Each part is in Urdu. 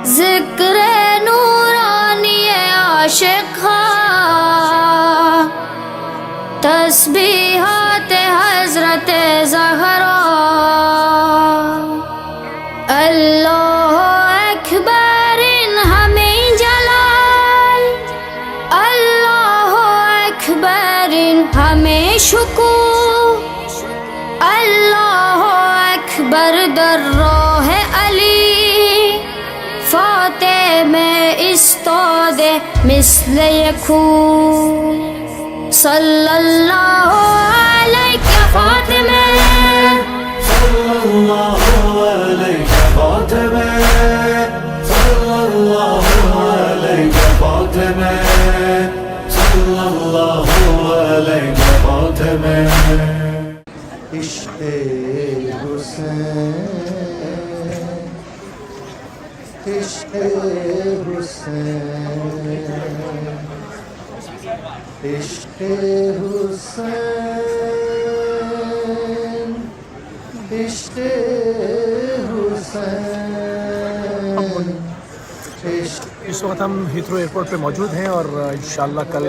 ذکر نورانی عاشق ہاں، تسبیحات حضرت زہرا، اللہ اکبر ہمیں جلال، اللہ اکبر ہمیں شکوہ، اللہ اکبر در راہ علی، فاتح میں استاد مثل یکو، صلی اللہ علیہ فاطمہ، صلی اللہ علیہ فاطمہ، صلی اللہ علیہ فاطمہ، صلی اللہ علیہ فاطمہ۔ عشق حسین، عشق حسین، عشق حسین، عشق حسین۔ اس وقت ہم ہیتھرو ایئرپورٹ پہ موجود ہیں اور انشاءاللہ کل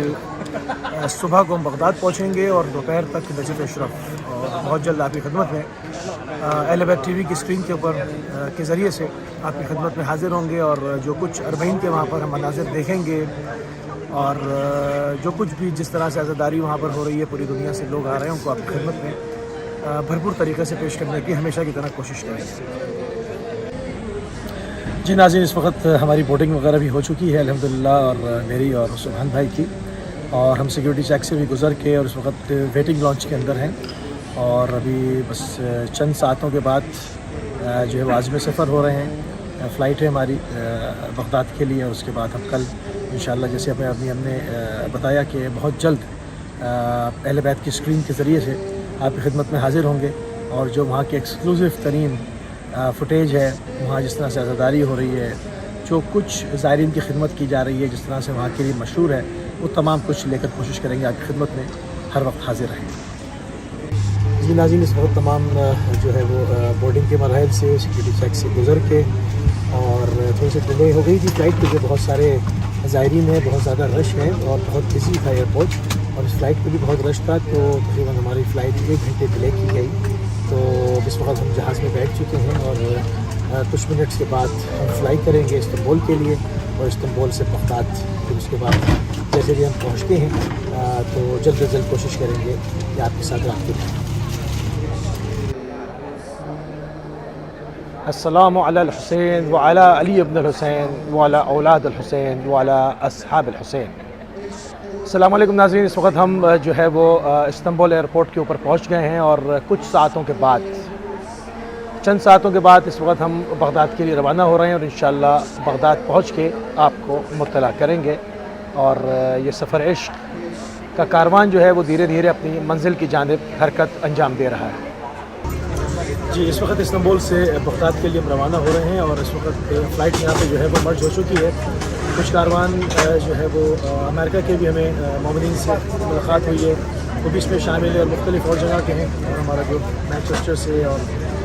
صبح کو ہم بغداد پہنچیں گے اور دوپہر تک نجف اشرف، اور بہت جلد آپ کی خدمت میں اہل بیت ٹی وی کی اسکرین کے اوپر کے ذریعے سے آپ کی خدمت میں حاضر ہوں گے، اور جو کچھ اربعین کے وہاں پر ہم مناظر دیکھیں گے اور جو کچھ بھی جس طرح سے عزاداری وہاں پر ہو رہی ہے، پوری دنیا سے لوگ آ رہے ہیں، ان کو آپ کی خدمت میں بھرپور طریقے سے پیش کرنے کی ہمیشہ کی طرح کوشش کریں گے۔ جی ناظرین، اس وقت ہماری بورڈنگ وغیرہ بھی ہو چکی ہے الحمدللہ، اور میری اور سبحان بھائی کی، اور ہم سیکیورٹی چیک سے بھی گزر کے اور اس وقت ویٹنگ لانچ کے اندر ہیں، اور ابھی بس چند ساعتوں کے بعد جو ہے وہ عازم سفر ہو رہے ہیں، فلائٹ ہے ہماری بغداد کے لیے، اور اس کے بعد ہم کل انشاءاللہ جیسے ہم نے بتایا کہ بہت جلد اہل بیت کی اسکرین کے ذریعے سے آپ کی خدمت میں حاضر ہوں گے، اور جو وہاں کی ایکسکلوزیو ترین فوٹیج ہے، وہاں جس طرح سے عزاداری ہو رہی ہے، جو کچھ زائرین کی خدمت کی جا رہی ہے، جس طرح سے وہاں کے لیے مشہور ہے، وہ تمام کچھ لے کر کوشش کریں گے آپ کی خدمت میں ہر وقت حاضر رہیں گے۔ جی ناظرین، اس وقت تمام جو ہے وہ بورڈنگ کے مراحل سے سیکیورٹی چیک سے گزر کے، اور تھوڑی سی ڈیلے ہو گئی تھی فلائٹ پہ، جو بہت سارے زائرین ہیں، بہت زیادہ رش ہے اور بہت بزی تھا ایئرپورٹ، اور اس فلائٹ پہ بھی بہت رش تھا، تو تقریباً ہماری فلائٹ 1 گھنٹے ڈیلے کی گئی۔ تو اس وقت ہم جہاز میں بیٹھ چکے ہیں، اور کچھ منٹس کے بعد ہم فلائی کریں گے استنبول کے لیے، اور استنبول سے بغداد، پھر اس کے بعد جیسے بھی ہم پہنچتے ہیں تو جلد از جلد کوشش کریں گے کہ آپ کے ساتھ رابطے میں۔ السلام علی الحسین وعلی علی ابن الحسین وعلی اولاد الحسین وعلی اصحاب الحسین۔ السلام علیکم ناظرین، اس وقت ہم جو ہے وہ استنبول ایئرپورٹ کے اوپر پہنچ گئے ہیں، اور کچھ ساعتوں کے بعد، چند ساعتوں کے بعد اس وقت ہم بغداد کے لیے روانہ ہو رہے ہیں، اور انشاءاللہ بغداد پہنچ کے آپ کو مطلع کریں گے، اور یہ سفر عشق کا کاروان جو ہے وہ دھیرے دھیرے اپنی منزل کی جانب حرکت انجام دے رہا ہے۔ جی، اس وقت استنبول سے بغداد کے لیے ہم روانہ ہو رہے ہیں، اور اس وقت فلائٹ یہاں پہ جو ہے وہ مرج ہو چکی ہے۔ کچھ کاروان جو ہے وہ امریکہ کے بھی ہمیں مومنین سے ملاقات ہوئی ہے، وہ بھی اس میں شامل ہے، اور مختلف اور جگہ کے ہیں، اور ہمارا جو مینچسٹر سے اور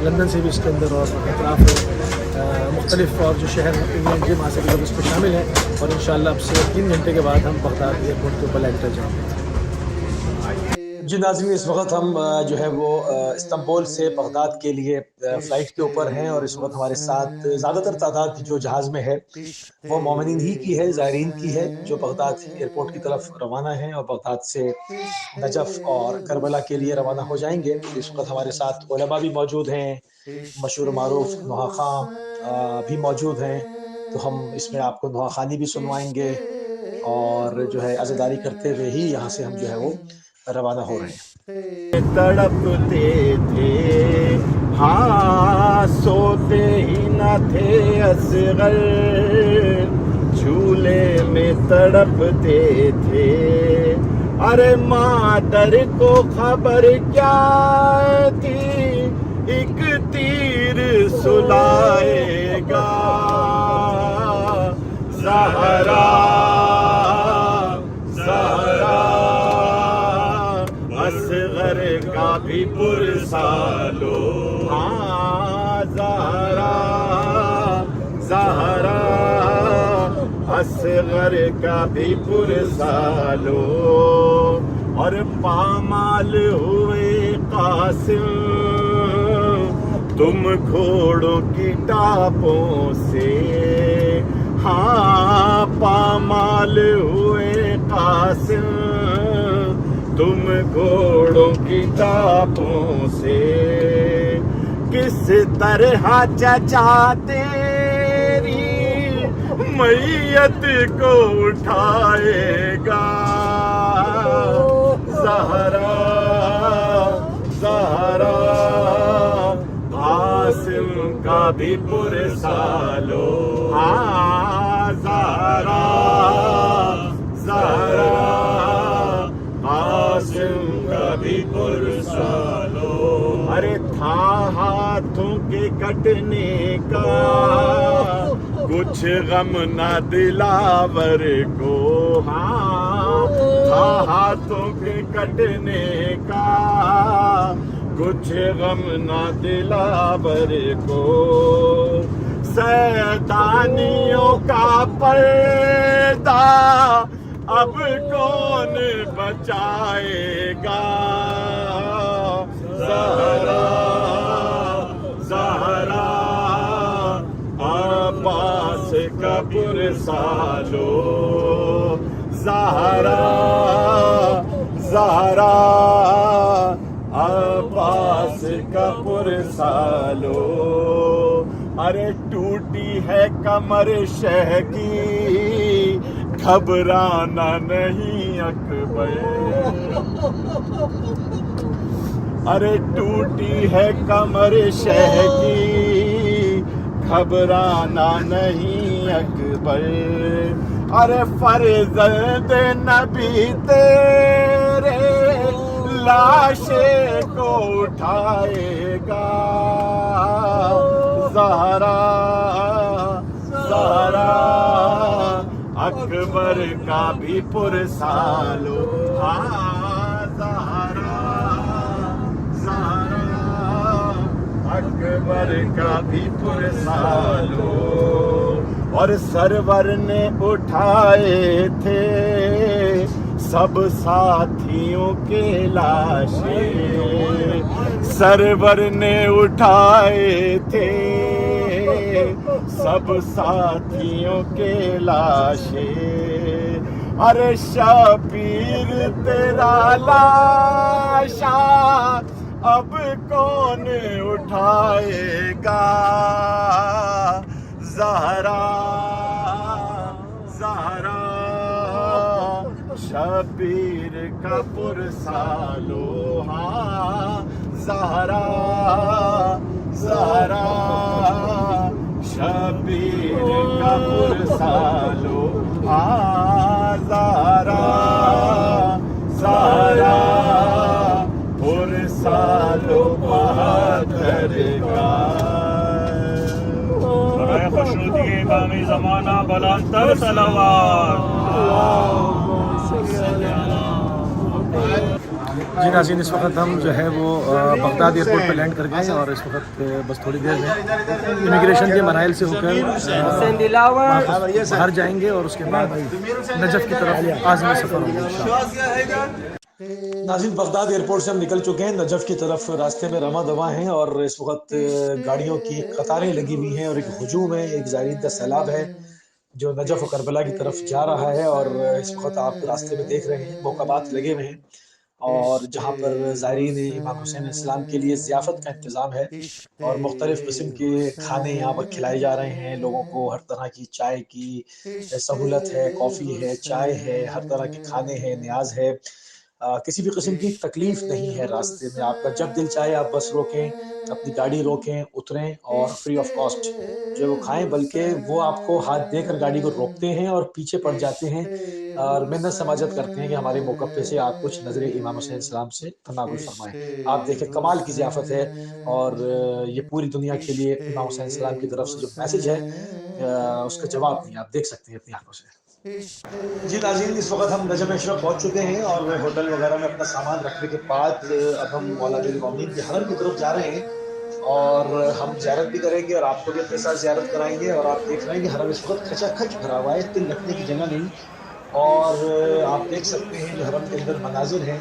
لندن سے بھی اس کے اندر اور اطراف مختلف اور جو شہر انگلینڈ کے وہاں سے بھی لوگ اس میں شامل ہیں، اور انشاءاللہ اب سے 3 گھنٹے کے بعد ہم بغداد ایئرپورٹ کے اوپر لینڈ کر جائیں گے۔ جی ناظرین، اس وقت ہم جو ہے وہ استنبول سے بغداد کے لیے فلائٹ کے اوپر ہیں، اور اس وقت ہمارے ساتھ زیادہ تر تعداد جو جہاز میں ہے وہ مومنین ہی کی ہے، زائرین کی ہے، جو بغداد ایئرپورٹ کی طرف روانہ ہیں اور بغداد سے نجف اور کربلا کے لیے روانہ ہو جائیں گے۔ اس وقت ہمارے ساتھ علماء بھی موجود ہیں، مشہور و معروف نوحہ خواں بھی موجود ہیں، تو ہم اس میں آپ کو نوحہ خوانی بھی سنوائیں گے، اور جو ہے عزاداری کرتے ہوئے ہی یہاں سے ہم جو ہے وہ روانہ ہو رہے ہیں۔ تڑپتے تھے ہاں، سوتے ہی نہ تھے اصغر، جھولے میں تڑپتے تھے، ارے مادر کو خبر کیا تھی، ایک تیر سلائے گا زہرا، اصغر کا بھی پرسالو، ہاں زہرا، زہرا اصغر کا بھی پرسالو اور پامال ہوئے قاسم تم گھوڑوں کی ٹاپوں سے ہاں پامال ہوئے قاسم تم گھوڑوں کی ٹاپوں سے کس طرح چچا تیری میت کو اٹھائے گا زہرا زہرا قاسم کا بھی پرسالو ہاں زہرا زہرا قاسم کا بھی پرسالو ارے تھا ہاتھوں کے کٹنے کا کچھ غم نہ دلاور کو ہاں تھا ہاتھوں کے کٹنے کا کچھ غم نہ دلاور کو سیدانیوں کا پردہ اب کون بچائے گا زہرا زہرا عباس کا پرسالو زہرا زہرا عباس کا پرسالو ارے ٹوٹی ہے کمر شہ کی گھبرانا نہیں اکبر ارے ٹوٹی ہے کمر شہ کی گھبرانا نہیں اکبر ارے فرزند نبی تیرے لاشے کو اٹھائے گا زہرا زہرا اکبر کا بھی پرسالو ہاں زہرا زہرا اکبر کا بھی پرسالو اور سرور نے اٹھائے تھے سب ساتھیوں کے لاشیں سرور نے اٹھائے تھے سب ساتھیوں کے لاشیں ارے شبیر تیرا لاشا اب کون اٹھائے گا زہرا زہرا شبیر کا پرسالو ہاں زہرا زہرا شبیر کا پرسالو ہاں زہرا زہرا پرسالو بہادر کا خوشنودی امامی زمانہ بلندتر صلوات جی ناظرین اس وقت ہم جو ہے وہ بغداد ایئرپورٹ پہ لینڈ کر گئے ہیں اور اس وقت بس تھوڑی دیر میں امیگریشن کے مراحل سے ہو کر باہر جائیں گے اور اس کے بعد نجف کی طرف عازمی سفر ہوگا ناظرین بغداد ایئرپورٹ سے ہم نکل چکے ہیں نجف کی طرف راستے میں رواں دواں ہیں اور اس وقت گاڑیوں کی قطاریں لگی ہوئی ہیں اور ایک ہجوم ہے ایک زائرین کا سیلاب ہے جو نجف و کربلا کی طرف جا رہا ہے اور اس وقت آپ راستے میں دیکھ رہے ہیں موقعات لگے ہوئے ہیں اور جہاں پر زائرین امام حسین السلام کے لیے ضیافت کا انتظام ہے اور مختلف قسم کے کھانے یہاں پر کھلائے جا رہے ہیں لوگوں کو ہر طرح کی چائے کی سہولت ہے کافی ہے چائے ہے ہر طرح کے کھانے ہیں نیاز ہے کسی بھی قسم کی تکلیف نہیں ہے راستے میں آپ کا جب دل چاہے آپ بس روکیں اپنی گاڑی روکیں اتریں اور فری آف کاسٹ جو وہ کھائیں بلکہ وہ آپ کو ہاتھ دے کر گاڑی کو روکتے ہیں اور پیچھے پڑ جاتے ہیں اور منت سماجت کرتے ہیں کہ ہمارے موقع سے آپ کچھ نظر امام حسین السلام سے تناول فرمائیں آپ دیکھیں کمال کی ضیافت ہے اور یہ پوری دنیا کے لیے امام حسین السلام کی طرف سے جو میسج ہے اس کا جواب نہیں آپ دیکھ سکتے ہیں اپنی آنکھوں سے جی ناظرین اس وقت ہم نجف اشرف پہنچ چکے ہیں اور ہوٹل وغیرہ میں اپنا سامان رکھنے کے بعد اب ہم مولا علی المومنین کے حرم کی طرف جا رہے ہیں اور ہم زیارت بھی کریں گے اور آپ کو بھی اپنے ساتھ زیارت کرائیں گے. اور آپ دیکھ رہے ہیں کہ حرم اس وقت کھچا کھچ بھرا ہوا ہے, تل رکھنے کی جگہ نہیں. اور آپ دیکھ سکتے ہیں جو حرم کے اندر مناظر ہیں,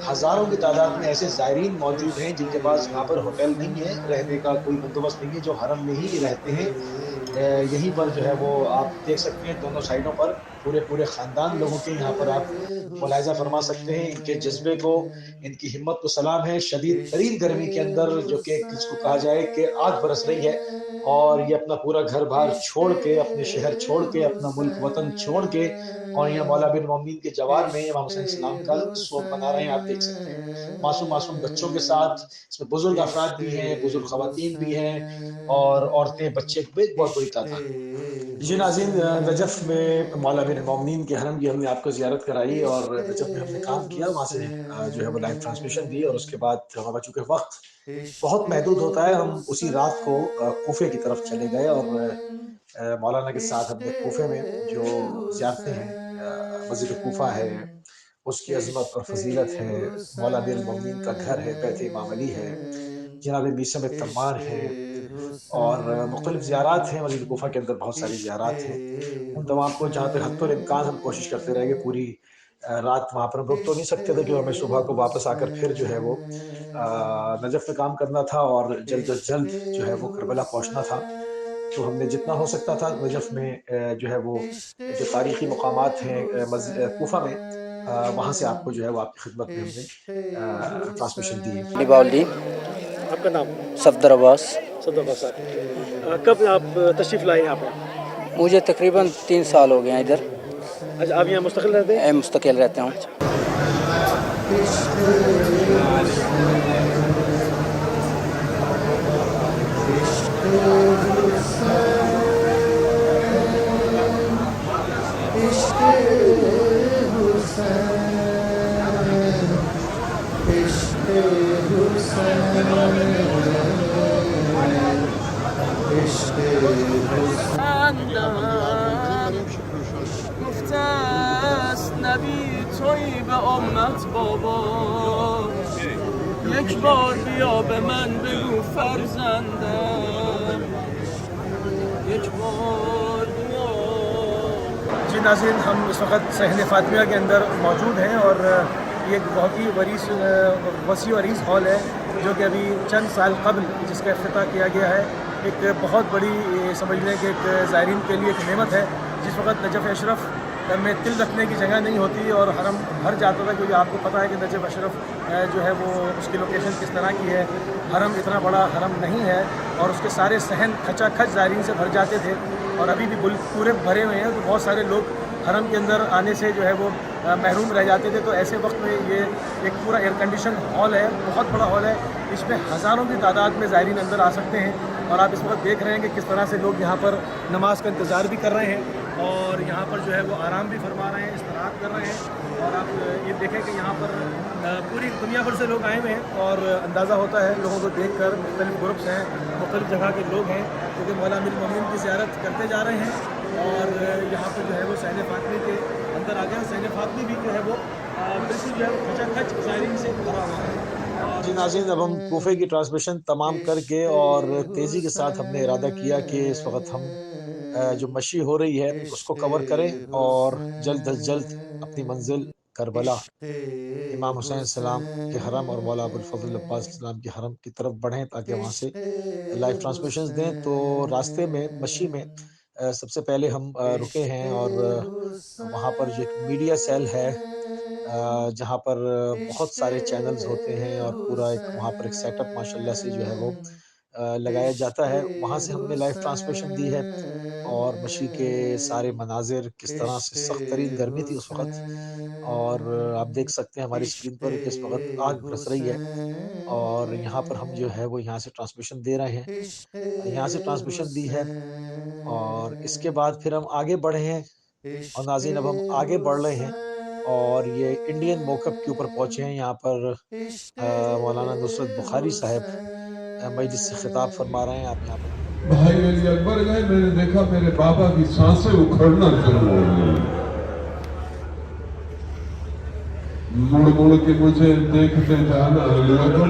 ہزاروں کی تعداد میں ایسے زائرین موجود ہیں جن کے پاس یہاں پر ہوٹل نہیں ہے, رہنے کا کوئی بندوبست نہیں ہے, جو حرم میں ہی رہتے ہیں. یہیں پر جو ہے وہ آپ دیکھ سکتے ہیں دونوں سائڈوں پر پورے خاندان لوگوں کے یہاں پر آپ ملاحظہ فرما سکتے ہیں. ان کے جذبے کو, ان کی ہمت کو سلام ہے. شدید ترین گرمی کے اندر جو کہ جس کو کہا جائے کہ آگ برس رہی ہے, اور یہ اپنا پورا گھر بار چھوڑ کے, اپنے شہر چھوڑ کے, اپنا ملک وطن چھوڑ کے, اور یہاں مولا بن مومنین کے جوار میں امام حسین السلام کا سوگ منا رہے ہیں. آپ دیکھ سکتے ہیں معصوم بچوں کے ساتھ, اس میں بزرگ افراد بھی ہیں, بزرگ خواتین بھی ہیں, اور عورتیں بچے بھی ایک بہت بڑی تعداد. جی ناظرین, نجف میں مولا بن مومنین کے حرم کی ہم نے آپ کو زیارت کرائی, اور نجف میں ہم نے کام کیا, وہاں سے جو ہے وہ لائیو ٹرانسمیشن دی. اور اس کے بعد ہمارا چونکہ وقت بہت محدود ہوتا ہے, ہم اسی رات کو کوفے کی طرف چلے گئے, اور مولانا کے ساتھ ہم نے کوفے میں جو زیارتیں ہیں, مسجد کوفہ ہے, اس کی عظمت اور فضیلت ہے, مولا امیر المومنین کا گھر ہے, بیت امام علی ہے, جناب میثم تمار ہے, اور مختلف زیارات ہیں. مسجد کوفہ کے اندر بہت ساری زیارات ہیں. ان تمام کو جہاں تک حد الامکان ہم کوشش کرتے رہے کہ پوری رات وہاں پر ہم رک تو نہیں سکتے تھے, کہ ہمیں صبح کو واپس آ کر پھر جو ہے وہ نجف میں کام کرنا تھا, اور جلد از جلد جو ہے وہ کربلا پہنچنا تھا. تو ہم نے جتنا ہو سکتا تھا نجف میں جو ہے وہ جو تاریخی مقامات ہیں کوفہ میں, وہاں سے آپ کو جو ہے وہ آپ کی خدمت میں ہم نے ٹرانسمیشن دی. الدین. آپ کا نام؟ صفدر عباس. صدق صاحب, کب آپ تشریف لائے یہاں پر؟ مجھے تقریباً 3 سال ہو گئے ہیں ادھر. اچھا, آپ یہاں مستقل رہتے ہیں؟ مستقل رہتا ہوں. گفته است نبی تویی به امت بابا یک بار بیا به من بگو فرزندم یک بار بیا. جی ناظرین, ہم اس وقت صحن فاطمیہ کے اندر موجود ہیں, اور یہ ایک بہت ہی وسیع و عریض ہال ہے, جو کہ ابھی چند سال قبل جس کا افتتاح کیا گیا ہے. ایک بہت بڑی سمجھ لیں کہ ایک زائرین کے لیے ایک نعمت ہے. جس وقت نجف اشرف میں تل رکھنے کی جگہ نہیں ہوتی اور حرم بھر جاتا تھا, کیونکہ آپ کو پتہ ہے کہ نجف اشرف جو ہے وہ اس کی لوکیشن کس طرح کی ہے. حرم اتنا بڑا حرم نہیں ہے, اور اس کے سارے صحن کھچا کھچ زائرین سے بھر جاتے تھے, اور ابھی بھی پورے بھرے ہوئے ہیں. تو بہت سارے لوگ حرم کے اندر آنے سے جو ہے وہ محروم رہ جاتے تھے. تو ایسے وقت میں یہ ایک پورا ایئر کنڈیشن ہال ہے, بہت بڑا ہال ہے. اس میں ہزاروں کی تعداد میں زائرین اندر آ سکتے ہیں, اور آپ اس وقت دیکھ رہے ہیں کہ کس طرح سے لوگ یہاں پر نماز کا انتظار بھی کر رہے ہیں, اور یہاں پر جو ہے وہ آرام بھی فرما رہے ہیں, استراحت کر رہے ہیں. اور آپ یہ دیکھیں کہ یہاں پر پوری دنیا بھر سے لوگ آئے ہوئے ہیں, اور اندازہ ہوتا ہے لوگوں کو دیکھ کر, مختلف گروپس ہیں, مختلف جگہ کے لوگ ہیں, کیونکہ مولا امیر المومنین کی زیارت کرتے جا رہے ہیں. اور یہاں پر جو ہے وہ صحن فاطمی کے اندر آ گیا. صحن فاطمی بھی جو ہے وہ بالکل جو ہے کھچا کھچ زائرین سے بھرا ہوا ہے. جی ناظرین, اب ہم کوفے کی ٹرانسمیشن تمام کر کے, اور تیزی کے ساتھ ہم نے ارادہ کیا کہ اس وقت ہم جو مشی ہو رہی ہے اس کو کور کریں, اور جلد از جلد اپنی منزل کربلا, امام حسین السلام کے حرم اور مولا ابوالفضل عباس السلام کے حرم کی طرف بڑھیں, تاکہ وہاں سے لائیو ٹرانسمیشنز دیں. تو راستے میں مشی میں سب سے پہلے ہم رکے ہیں, اور وہاں پر جو ایک میڈیا سیل ہے جہاں پر بہت سارے چینلز ہوتے ہیں, اور پورا ایک وہاں پر ایک سیٹ اپ ماشاءاللہ سے جو ہے وہ لگایا جاتا ہے. وہاں سے ہم نے لائیو ٹرانسمیشن دی ہے, اور مشی کے سارے مناظر, کس طرح سے سخت ترین گرمی تھی اس وقت, اور آپ دیکھ سکتے ہیں ہماری اسکرین پر کہ اس وقت آگ برس رہی ہے. اور یہاں پر ہم جو ہے وہ یہاں سے ٹرانسمیشن دے رہے ہیں, یہاں سے ٹرانسمیشن دی ہے, اور اس کے بعد پھر ہم آگے بڑھے ہیں. اور ناظرین, اب ہم آگے بڑھ رہے ہیں, اور یہ انڈین موقف کے اوپر پہنچے ہیں. یہاں پر مولانا نصرت بخاری صاحب مجلس سے خطاب فرما رہے ہیں. آپ یہاں پر بھائی علی اکبر گئے, میں نے دیکھا میرے بابا کی سانسیں اکھڑنا شروع ہو گئی. مڑ مڑ کے مجھے دیکھتے جانا. علی اکبر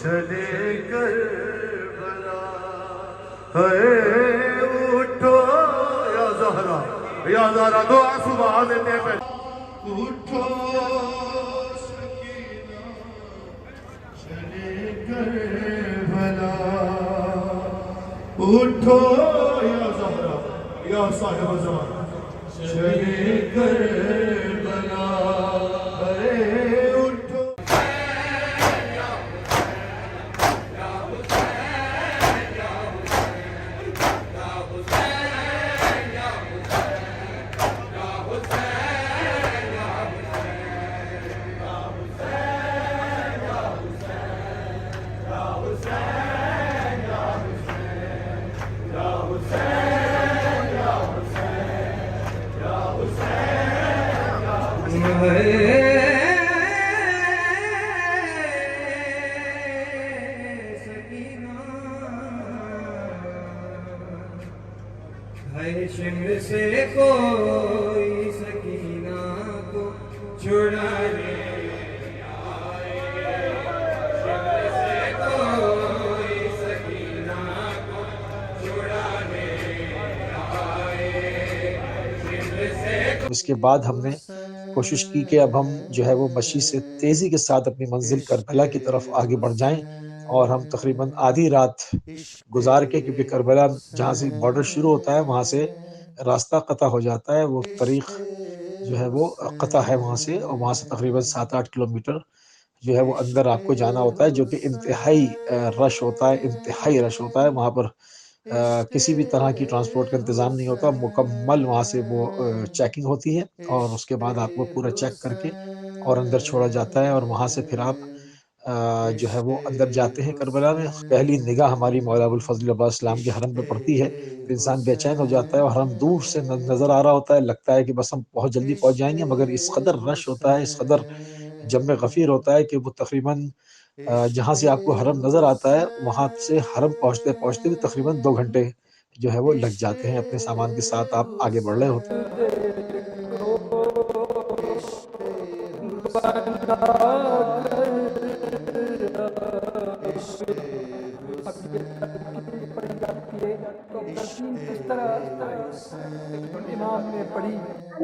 چلے کربلا ہے اٹھو یا زہرا دو آنسو بہا دیتے ہیں پہلے اٹھو سکینہ چلے کربلا اٹھو یا زہرا یا صاحب زمان چلے کربلا ہے اٹھو شمر سے کوئی سکینہ کو چھڑانے آئے، شمر سے کوئی سکینہ کو چھڑانے آئے، شمر سے اس کے بعد ہم نے کوشش کی کہ اب ہم جو ہے وہ مشی سے تیزی کے ساتھ اپنی منزل کربلا کی طرف آگے بڑھ جائیں، اور ہم تقریباً آدھی رات گزار کے، کیونکہ کربلا جہاں سے بارڈر شروع ہوتا ہے وہاں سے راستہ قطع ہو جاتا ہے، وہ طریق جو ہے وہ قطع ہے وہاں سے، اور وہاں سے تقریباً 7-8 کلومیٹر جو ہے وہ اندر آپ کو جانا ہوتا ہے، جو کہ انتہائی رش ہوتا ہے، انتہائی رش ہوتا ہے وہاں پر۔ کسی بھی طرح کی ٹرانسپورٹ کا انتظام نہیں ہوتا، مکمل وہاں سے وہ چیکنگ ہوتی ہے، اور اس کے بعد آپ کو پورا چیک کر کے اور اندر چھوڑا جاتا ہے، اور وہاں سے پھر آپ جو ہے وہ اندر جاتے ہیں کربلا میں۔ پہلی نگاہ ہماری مولا ابوالفضل عباس اسلام کے حرم پہ پڑتی ہے تو انسان بے چین ہو جاتا ہے، اور حرم دور سے نظر آ رہا ہوتا ہے، لگتا ہے کہ بس ہم بہت جلدی پہنچ جائیں گے، مگر اس قدر رش ہوتا ہے، اس قدر جم غفیر ہوتا ہے کہ وہ تقریباً جہاں سے آپ کو حرم نظر آتا ہے وہاں سے حرم پہنچتے پہنچتے بھی تقریباً 2 گھنٹے جو ہے وہ لگ جاتے ہیں۔ اپنے سامان کے ساتھ آپ آگے بڑھ رہے ہوتے ہیں۔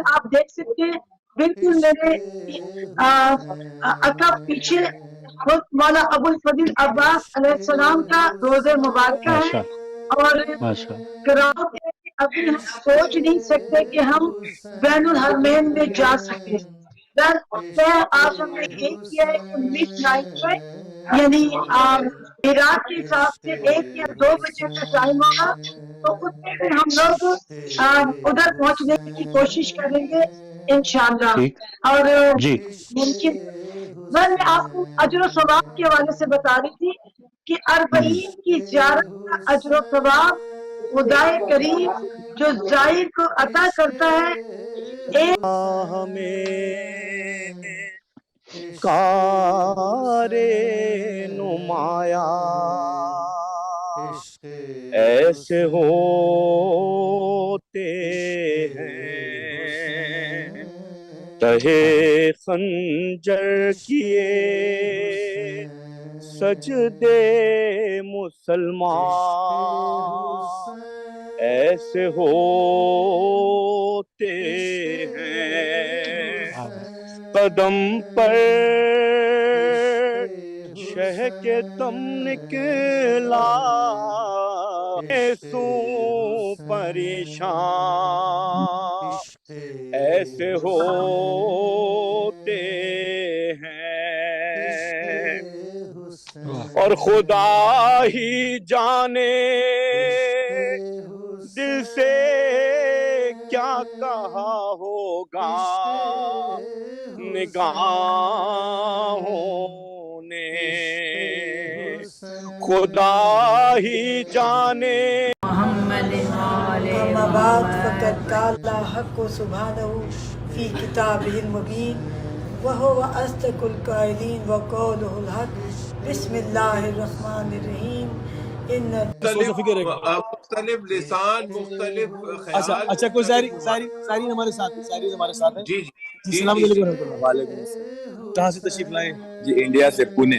آپ دیکھ سکتے ہیں بالکل میرے اکا پیچھے خود مولا ابوالفضل عباس علیہ السلام کا روزہ مبارکہ ہے، اور کراؤڈ ابھی ہم سوچ نہیں سکتے کہ ہم بین الحرمین میں جا سکیں۔ آج ہم نے یہ کیا ہے کہ مڈ نائٹ میں، یعنی عراق کے حساب سے 1 یا 2 بجے کا ٹائم ہوگا، تو اس میں پھر ہم لوگ ادھر پہنچنے کی کوشش کریں گے انشاءاللہ۔ اور ممکن میں آپ کو اجر و ثواب کے حوالے سے بتا رہی تھی کہ 40 کی زیارت کا اجر و ثواب خدائے کریم جو زائر کو عطا کرتا ہے۔ کارے نمایا ایسے ہوتے ہیں، تہے خنجر کیے سجدے مسلمان ایسے ہوتے ہیں، قدم پر شہ کے دم نکلا سو پریشان ایسے ہوتے ہیں، اور خدا ہی جانے دل سے کیا کہا ہوگا نگاہوں نے، خدا ہی جانے۔ اما بعد فقد قال حق سبحانہ فی کتابہ المبین وهو اصدق القائلین وقولہ الحق بسم اللہ الرحمن الرحیم۔ مختلف لسان، مختلف خیال۔ اچھا کوئی ساری ہمارے ساتھ ہے، جی السلام علیکم ورحمۃ اللہ۔ وعلیکم السلام۔ کہاں سے تشریف لائے؟ جی انڈیا سے، پونے۔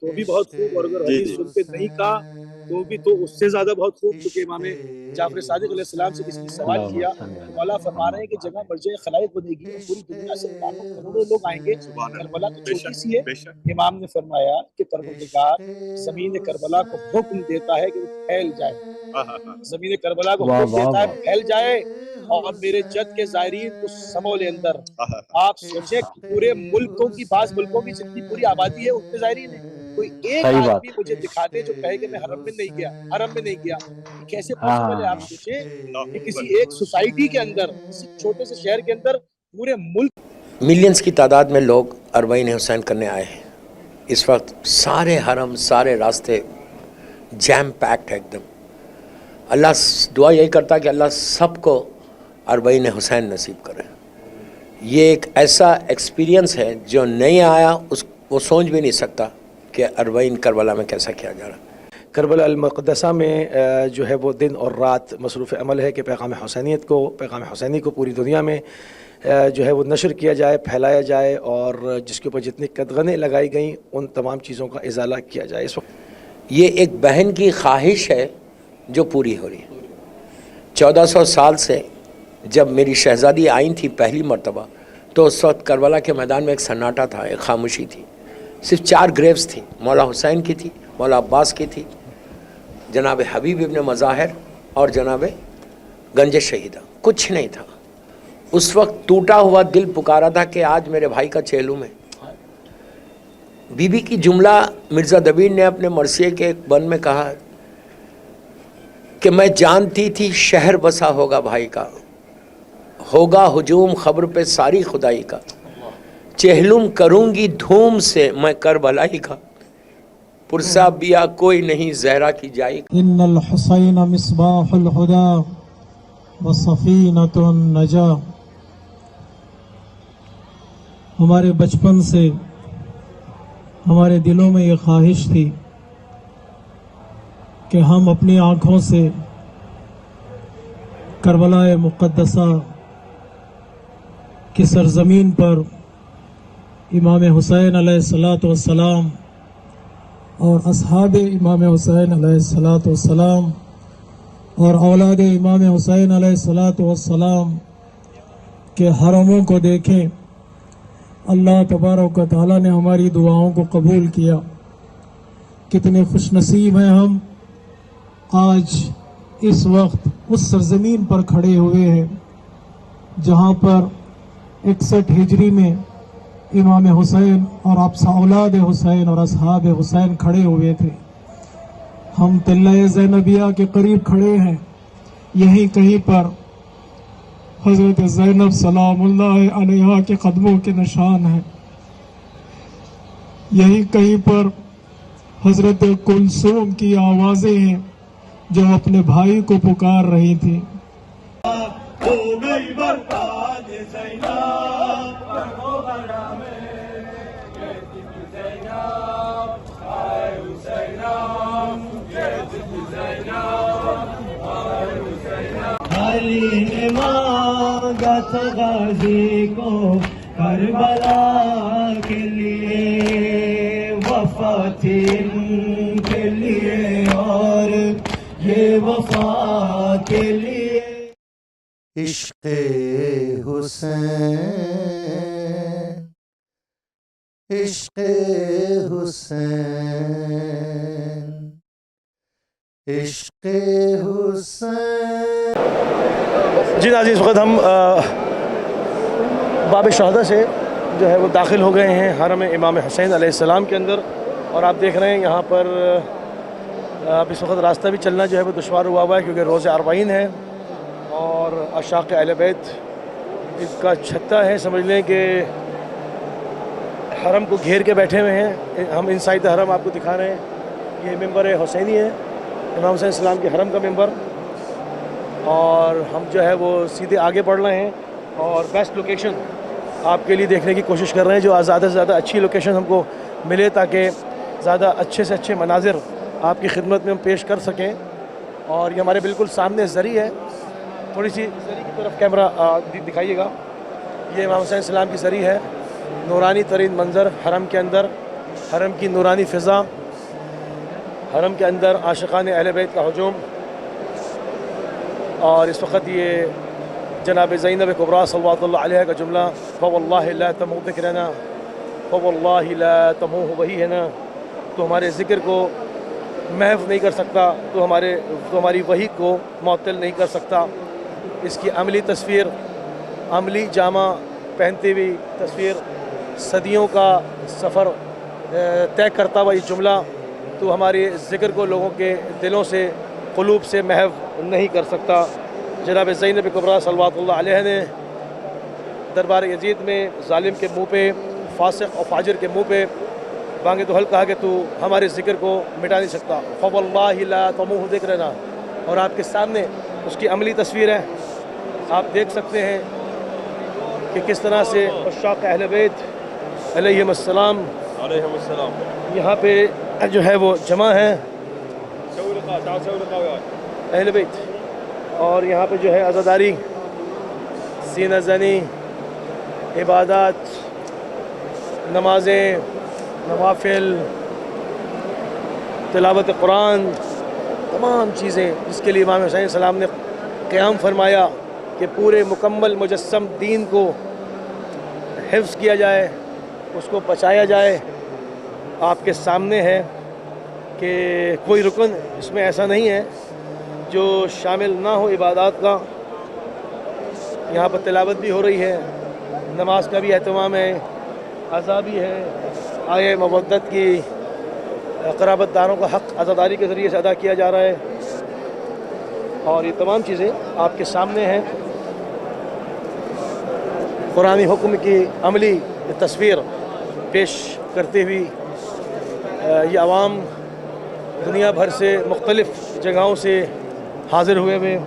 تو بھی بہت خوب، اور اگر حدیث سن کے نہیں کہا تو اس سے زیادہ بہت خوب، کیونکہ امام جعفر صادق علیہ السلام سے کسی نے سوال کیا تو مولا فرما رہے ہیں کہ جگہ مرجع خلائق بنے گی، پوری دنیا سے لاکھوں کروڑوں لوگ آئیں گے، کربلا تو چھوٹی سی ہے۔ امام نے فرمایا کہ پروردگار زمین کربلا کو حکم دیتا ہے کہ وہ پھیل جائے، زمین کربلا کو حکم دیتا ہے پھیل جائے اور میرے جد کے زائرین کو سمو لے اندر۔ آپ سوچیں پورے ملکوں کی، بعض ملکوں کی جتنی پوری آبادی ہے اتنے زائرین ہیں، کوئی ایک آدمی مجھے دکھا دے جو کہے کہ میں حرم میں نہیں گیا، حرم میں نہیں گیا، کیسے پاسبل ہے؟ آپ سوچیں کہ کسی ایک سوسائٹی کے اندر، کسی چھوٹے سے شہر کے اندر پورے ملک ملینز کی تعداد میں لوگ اربعین حسین کرنے آئے ہیں۔ اس وقت سارے حرم، سارے راستے جیم پیکڈ ہے ایک دم۔ اللہ دعا یہی کرتا ہے کہ اللہ سب کو اربعین حسین نصیب کرے۔ یہ ایک ایسا ایکسپیرینس ہے جو نہیں آیا وہ سوچ بھی نہیں سکتا کہ اربعین کربلا میں کیسا کیا جا رہا۔ کربلا المقدسہ میں جو ہے وہ دن اور رات مصروف عمل ہے کہ پیغام حسینیت کو، پیغام حسینی کو پوری دنیا میں جو ہے وہ نشر کیا جائے، پھیلایا جائے، اور جس کے اوپر جتنی قدغنیں لگائی گئیں ان تمام چیزوں کا ازالہ کیا جائے۔ اس وقت یہ ایک بہن کی خواہش ہے جو پوری ہو رہی ہے۔ 1400 سال سے جب میری شہزادی آئی تھی پہلی مرتبہ تو اس وقت کربلا کے میدان میں ایک سناٹا تھا، ایک خاموشی تھی، صرف 4 گریوز تھیں، مولا حسین کی تھی، مولا عباس کی تھی، جناب حبیب ابن مظاہر اور جناب گنج شہیدہ، کچھ نہیں تھا۔ اس وقت ٹوٹا ہوا دل پکارا تھا کہ آج میرے بھائی کا چہلم ہے۔ بی بی کی جملہ مرزا دبیر نے اپنے مرثیے کے ایک بند میں کہا کہ میں جانتی تھی شہر بسا ہوگا بھائی کا، ہوگا ہجوم خبر پہ ساری خدائی کا، چہلم کروں گی دھوم سے میں کربلائی کا، پرسا بیا کوئی نہیں زہرا کی جائی۔ ان الحسین مصباح الہدا وصفینۃ النجا۔ ہمارے بچپن سے ہمارے دلوں میں یہ خواہش تھی کہ ہم اپنی آنکھوں سے کربلا مقدسہ کی سرزمین پر امام حسین علیہ السلام اور اصحاب امام حسین علیہ السلام اور اولاد امام حسین علیہ السلام کے حرموں کو دیکھیں۔ اللہ تبارک و تعالیٰ نے ہماری دعاؤں کو قبول کیا۔ کتنے خوش نصیب ہیں ہم، آج اس وقت اس سرزمین پر کھڑے ہوئے ہیں جہاں پر 61 ہجری میں امام حسین اور اولاد حسین اور اصحاب حسین کھڑے ہوئے تھے۔ ہم تلہ زینبیہ کے قریب کھڑے ہیں، یہیں کہیں پر حضرت زینب سلام اللہ علیہا کے قدموں کے نشان ہیں، یہیں کہیں پر حضرت کلثوم کی آوازیں ہیں جو اپنے بھائی کو پکار رہی تھی۔ علی نے مانگا تھا غازی کو کربلا کے لیے، وفا تھی ان کے لیے اور یہ وفا کے لیے۔ عشق حسین، عشق حسین، عشق حسین۔ جی ناظرین، اس وقت ہم باب شہدہ سے جو ہے وہ داخل ہو گئے ہیں حرم امام حسین علیہ السلام کے اندر، اور آپ دیکھ رہے ہیں یہاں پر اب اس وقت راستہ بھی چلنا جو ہے وہ دشوار ہوا ہے کیونکہ روز اربعین ہے اور عشاق اہل بیت اس کا چھتہ ہے۔ سمجھ لیں کہ حرم کو گھیر کے بیٹھے ہوئے ہیں۔ ہم انسائڈ حرم آپ کو دکھا رہے ہیں، یہ ممبر حسینی ہے، امام حسین السلام کے حرم کا ممبر، اور ہم جو ہے وہ سیدھے آگے بڑھ رہے ہیں اور بیسٹ لوکیشن آپ کے لیے دیکھنے کی کوشش کر رہے ہیں، جو زیادہ سے زیادہ اچھی لوکیشن ہم کو ملے تاکہ زیادہ اچھے سے اچھے مناظر آپ کی خدمت میں ہم پیش کر سکیں۔ اور یہ ہمارے بالکل سامنے زری ہے، تھوڑی سی زری کی طرف کیمرہ دکھائیے گا۔ یہ امام حسین السلام کی زری ہے، نورانی ترین منظر حرم کے اندر حرم کی نورانی فضا، حرم کے اندر عاشقان اہل بیت کا ہجوم، اور اس وقت یہ جناب زینب کبریٰ صلوات اللہ علیہ کا جملہ فواللہ لا تموہ ذکرنا، فواللہ لا تموہ، وہی ہے نا تو ہمارے ذکر کو محو نہیں کر سکتا، تو ہماری وحی کو معطل نہیں کر سکتا۔ اس کی عملی تصویر، عملی جامہ پہنتی ہوئی تصویر، صدیوں کا سفر طے کرتا ہوا یہ جملہ تو ہمارے ذکر کو لوگوں کے دلوں سے، قلوب سے محو نہیں کر سکتا۔ جناب زینب کبریٰ صلوات اللہ علیہ نے دربار یزید میں ظالم کے منہ پہ، فاسق اور فاجر کے منہ پہ بانگ دہل کہا کہ تو ہمارے ذکر کو مٹا نہیں سکتا، فواللہ لا تموہ ذکرنا، اور آپ کے سامنے اس کی عملی تصویر ہے۔ آپ دیکھ سکتے ہیں کہ کس طرح سے عشاق اہل بیت علیہم السلام یہاں پہ جو ہے وہ جمع ہیں، اہل بیت، اور یہاں پہ جو ہے عزاداری، سینہ زنی، عبادات، نمازیں، نوافل، تلاوت قرآن، تمام چیزیں جس کے لیے امام حسین السلام نے قیام فرمایا کہ پورے مکمل مجسم دین کو حفظ کیا جائے، اس کو بچایا جائے، آپ کے سامنے ہے کہ کوئی رکن اس میں ایسا نہیں ہے جو شامل نہ ہو عبادات کا۔ یہاں پر تلاوت بھی ہو رہی ہے، نماز کا بھی اہتمام ہے، عزا بھی ہے، آئے مودت کی قرابت داروں کا حق عزاداری کے ذریعے سے ادا کیا جا رہا ہے، اور یہ تمام چیزیں آپ کے سامنے ہیں۔ قرآنی حکم کی عملی تصویر پیش کرتے ہوئی یہ عوام دنیا بھر سے، مختلف جگہوں سے حاضر ہوئے ہوئے،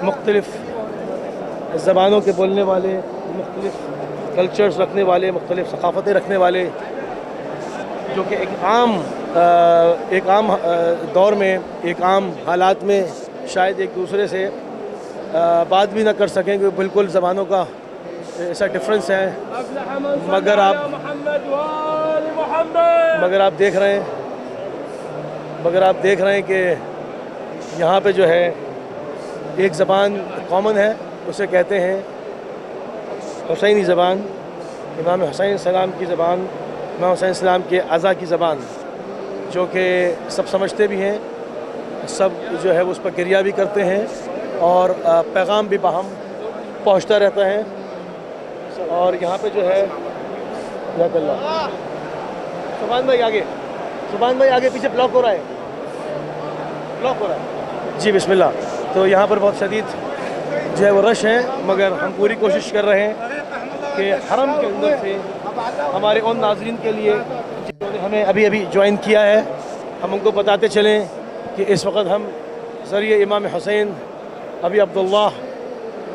مختلف زبانوں کے بولنے والے، مختلف کلچرز رکھنے والے، مختلف ثقافتیں رکھنے والے، جو کہ ایک عام دور میں، ایک عام حالات میں شاید ایک دوسرے سے بات بھی نہ کر سکیں کہ بالکل زبانوں کا ایسا ڈفرینس ہے، مگر آپ دیکھ رہے ہیں کہ یہاں پہ جو ہے ایک زبان کامن ہے، اسے کہتے ہیں حسینی زبان، امام حسین السلام کی زبان، امام حسین السلام کے عزا کی زبان، جو کہ سب سمجھتے بھی ہیں، سب جو ہے اس پر گریہ بھی کرتے ہیں، اور پیغام بھی باہم پہنچتا رہتا ہے۔ اور یہاں پہ جو ہے سبحان بھائی آگے پیچھے بلاک ہو رہا ہے جی، بسم اللہ۔ تو یہاں پر بہت شدید جو ہے وہ رش ہے، مگر ہم پوری کوشش کر رہے ہیں کہ حرم کے اندر سے ہمارے ان ناظرین کے لیے جنہوں نے ہمیں ابھی جوائن کیا ہے، ہم ان کو بتاتے چلیں کہ اس وقت ہم ذریعہ امام حسین ابی عبداللہ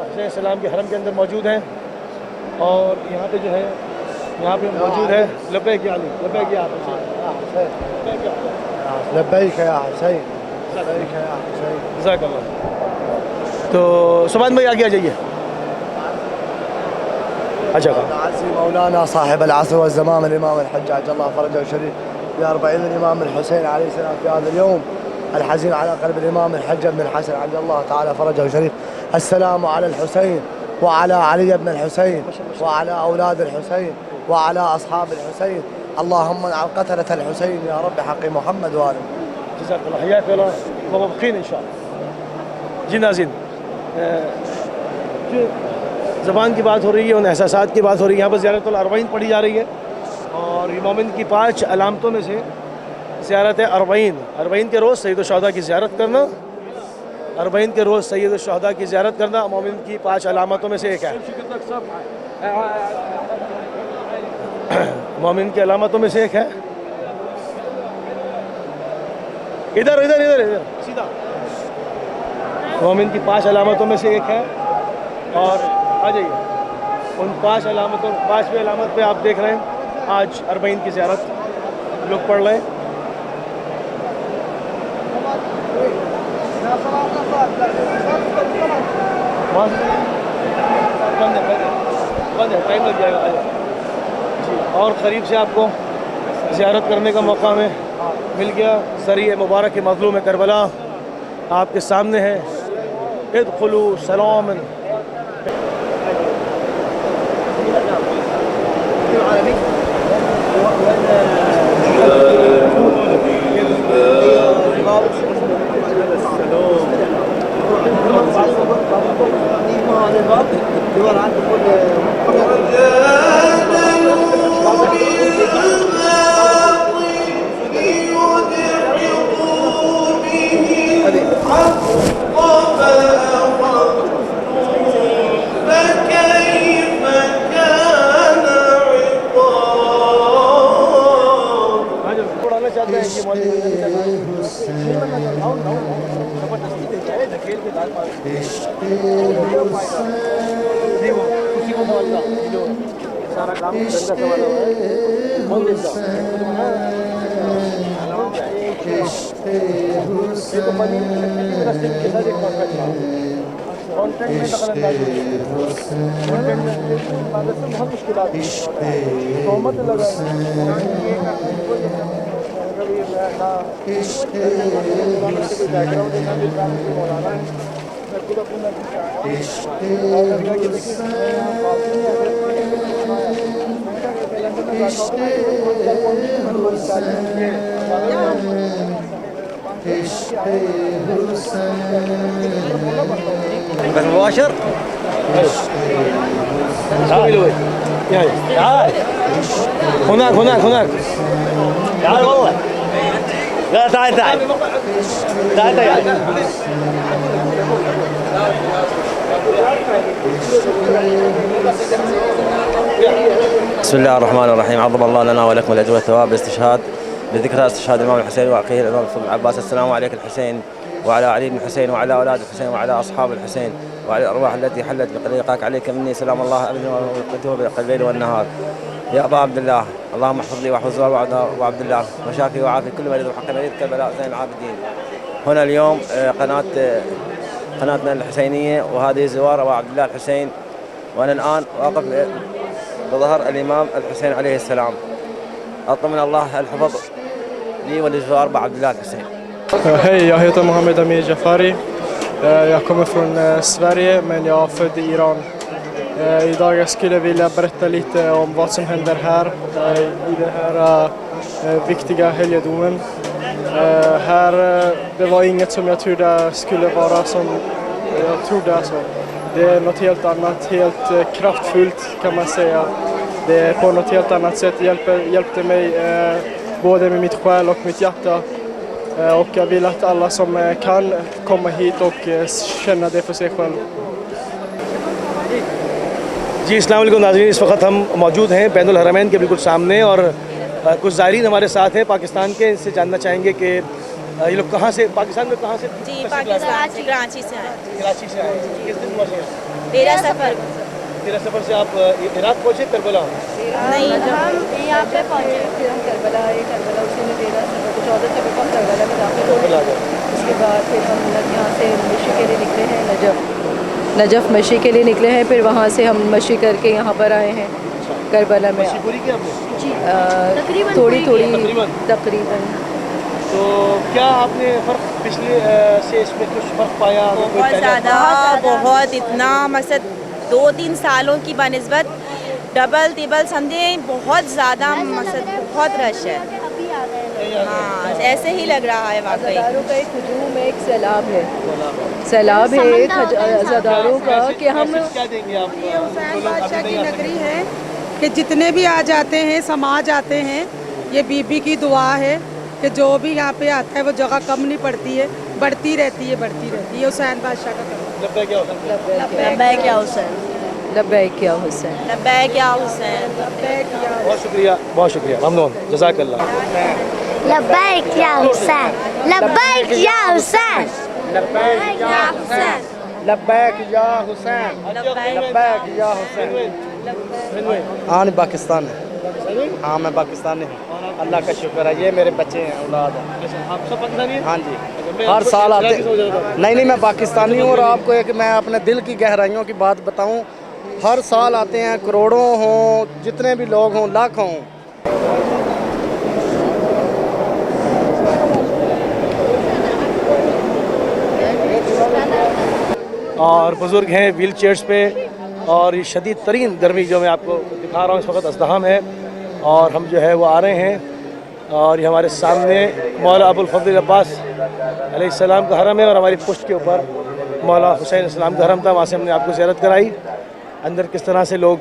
حسین السلام کے حرم کے اندر موجود ہیں، اور یہاں پہ جو ہے یہاں پہ موجود ہے لبیک یا علی، لبیک یا حسین، لبیک یا حسین، لبیک یا حسین، جزاک اللہ۔ تو سبحان بھائی آگے آ جائیے۔ اچھا عزي مولانا صاحب العصر والزمان الإمام الحج عجل الله فرجه الشريف ب40 الإمام الحسين عليه السلام في هذا اليوم الحزين على قلب الإمام الحج بن الحسن عجل الله تعالى فرجه الشريف. السلام على الحسين وعلى علي بن الحسين وعلى أولاد الحسين وعلى أصحاب الحسين، اللهم انعم قتلة الحسين يا رب حق محمد وآله. جزاك الله، حياك الله ومبقين إن شاء الله. جی ناظرین، زبان کی بات ہو رہی ہے، ان احساسات کی بات ہو رہی ہے، یہاں پر زیارت الاربعین پڑھی جا رہی ہے، اور مومن کی 5 علامتوں میں سے زیارت اربعین کے روز سید الشہداء کی زیارت کرنا، 40 کے روز سید الشہداء کی زیارت کرنا مومن کی 5 علامتوں میں سے ایک ہے، مومن کی علامتوں میں سے ایک ہے۔ ادھر سیدھا، مومن کی 5 علامتوں میں سے ایک ہے، اور آ جائیے ان 5 علامتوں، 5ویں علامت پہ آپ دیکھ رہے ہیں آج 40 کی زیارت لوگ پڑھ رہے ہیں۔ بند ہے، ٹائم لگ جائے گا جی، اور قریب سے آپ کو زیارت کرنے کا موقع ہمیں مل گیا. ذریعہ مبارک مظلوم کربلا آپ کے سامنے ہے. ادخلوا سلام. مباشر هناك هناك هناك تعال والله لا تعال تعال تعال تعال بسم الله الرحمن الرحيم. عظم الله لنا ولكم الاجر والثواب بالاستشهاد بذكرى استشهاد الامام الحسين واخيه الامام الفضل العباس. السلام عليك الحسين وعلى علي بن الحسين وعلى اولاد الحسين وعلى اصحاب الحسين وعلى الارواح التي حلت بطريقك. عليك مني سلام الله ابدا وقته بالليل والنهار. يا ابا عبد الله اللهم احفظ لي واحفظ وعبد الله وشافي وعافي كل مريض وحق مريض كربلاء زين العابدين. هنا اليوم قناتنا الحسينيه وهذه زوار ابو عبد الله الحسين، وانا الان واقف بظهر الامام الحسين عليه السلام. اطلب من الله الحفظ لي ولزوار ابو عبد الله الحسين. Hej, jag heter Mohammed Amir Jafari. Jag kommer från Sverige men jag är född i Iran. Idag jag skulle vilja berätta lite om vad som händer här i den här viktiga helgedomen. Här, det var inget som jag trodde skulle vara som jag trodde. Alltså. Det är något helt annat, helt kraftfullt kan man säga. Det är på något helt annat sätt hjälpte mig både med mitt själ och mitt hjärta. Och jag vill att alla som kan komma hit och känna det för sig själv. جی السلام علیکم ناظرین. اس وقت ہم موجود ہیں بین الحرمین کے بالکل سامنے اور کچھ زائرین ہمارے ساتھ ہیں پاکستان کے. ان سے جاننا چاہیں گے کہ یہ لوگ کہاں سے پاکستان میں کہاں سے؟ جی پاکستان سے کراچی سے آئے. کراچی سے آئے. کس دن ہوا سے؟ میرا سفر. میرا سفر سے آپ عراق پہنچے کربلا؟ نہیں ہم یہاں پہ پہنچے پھر ہم کربلا آئے. کربلا اسی میں 14 سفر کو ہم کربلا میں داخل ہوئے. اس کے بعد پھر ہم یہاں سے مشی کے لیے نکلے ہیں نجف مشی کے لیے نکلے ہیں. پھر وہاں سے ہم مشی کر کے یہاں پر آئے ہیں کربلا میں. تھوڑی تقریباً. تو کیا آپ نے فرق پچھلے سے اس میں کچھ فرق پایا؟ بہت زیادہ بہت اتنا مقصد 2-3 سالوں کی بنسبت ڈبل ٹیبل سمجھیں بہت زیادہ مقصد بہت رش ہے. ہاں ایسے ہی لگ رہا ہے واقعی. ہزاروں کا ایک ہجوم ہے, ایک سیلاب ہے ایک ہزاروں کا کہ ہم یہ حسین بادشاہ کی نگری ہے کہ جتنے بھی آ جاتے ہیں سما جاتے ہیں. یہ بی بی کی دعا ہے کہ جو بھی یہاں پہ آتا ہے وہ جگہ کم نہیں پڑتی ہے, بڑھتی رہتی ہے. یہ حسین بادشاہ کا کرم. لبیک یا حسین. لبیک یا حسین. لبیک یا حسین. بہت شکریہ, بہت شکریہ, ممنون, جزاک اللہ. لبیک یا حسین. لبیک یا حسین. لبیک یا حسین. لبیک یا حسین. لبیک یا حسین. ہاں پاکستان ہے. ہاں میں پاکستانی ہوں. اللہ کا شکر ہے. یہ میرے بچے ہیں, اولاد ہیں. آپ سب پاکستانی ہیں؟ ہاں جی. ہر سال آتے. نہیں میں پاکستانی ہوں. اور آپ کو ایک میں اپنے دل کی گہرائیوں کی بات بتاؤں, ہر سال آتے ہیں, کروڑوں ہوں, جتنے بھی لوگ ہوں, لاکھوں ہوں. اور بزرگ ہیں ویل چیئرس پہ، اور یہ شدید ترین گرمی جو میں آپ کو دکھا رہا ہوں اس وقت ازدحام ہے، اور ہم جو ہے وہ آ رہے ہیں، اور یہ ہمارے سامنے مولا ابو الفضل عباس علیہ السلام کا حرم ہے، اور ہماری پشت کے اوپر مولا حسین علیہ السلام کا حرم تھا، وہاں سے ہم نے آپ کو زیارت کرائی۔ اندر کس طرح سے لوگ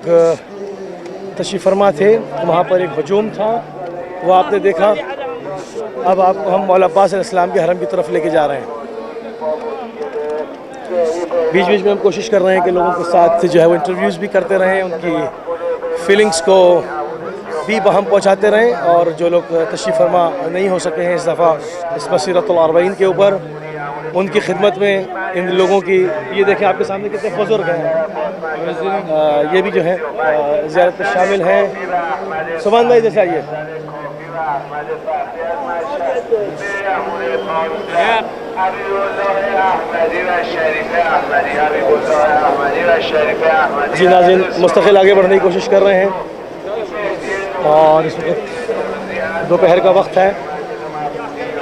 تشریف فرما تھے، وہاں پر ایک ہجوم تھا وہ آپ نے دیکھا۔ اب آپ کو ہم مولا عباس علیہ السلام کے حرم کی طرف لے کے جا رہے ہیں۔ بیچ بیچ میں ہم کوشش کر رہے ہیں کہ لوگوں کے ساتھ جو ہے وہ انٹرویوز بھی کرتے رہیں، ان کی فیلنگز کو بھی باہم پہنچاتے رہیں، اور جو لوگ تشریف فرما نہیں ہو سکے ہیں اس دفعہ اس مسیرۃ الاربعین کے اوپر، ان کی خدمت میں ان لوگوں کی، یہ دیکھیں آپ کے سامنے کتنے بزرگ ہیں، یہ بھی جو ہے زیارت میں شامل ہیں۔ سبحان بھائی جیسے آئیے۔ جی ناظرین، مستقل آگے بڑھنے کی کوشش کر رہے ہیں، اور اس وقت دوپہر کا وقت ہے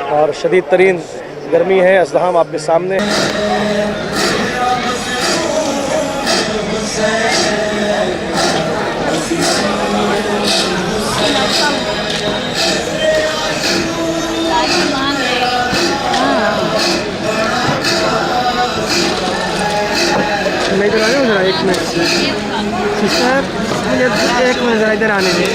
اور شدید ترین گرمی ہے، ازدحام آپ کے سامنے۔ میں ادھر آ رہا ہوں ذرا، ایک منٹ سسٹر، مجھے ایک منٹ ذرا ادھر آنے دیں۔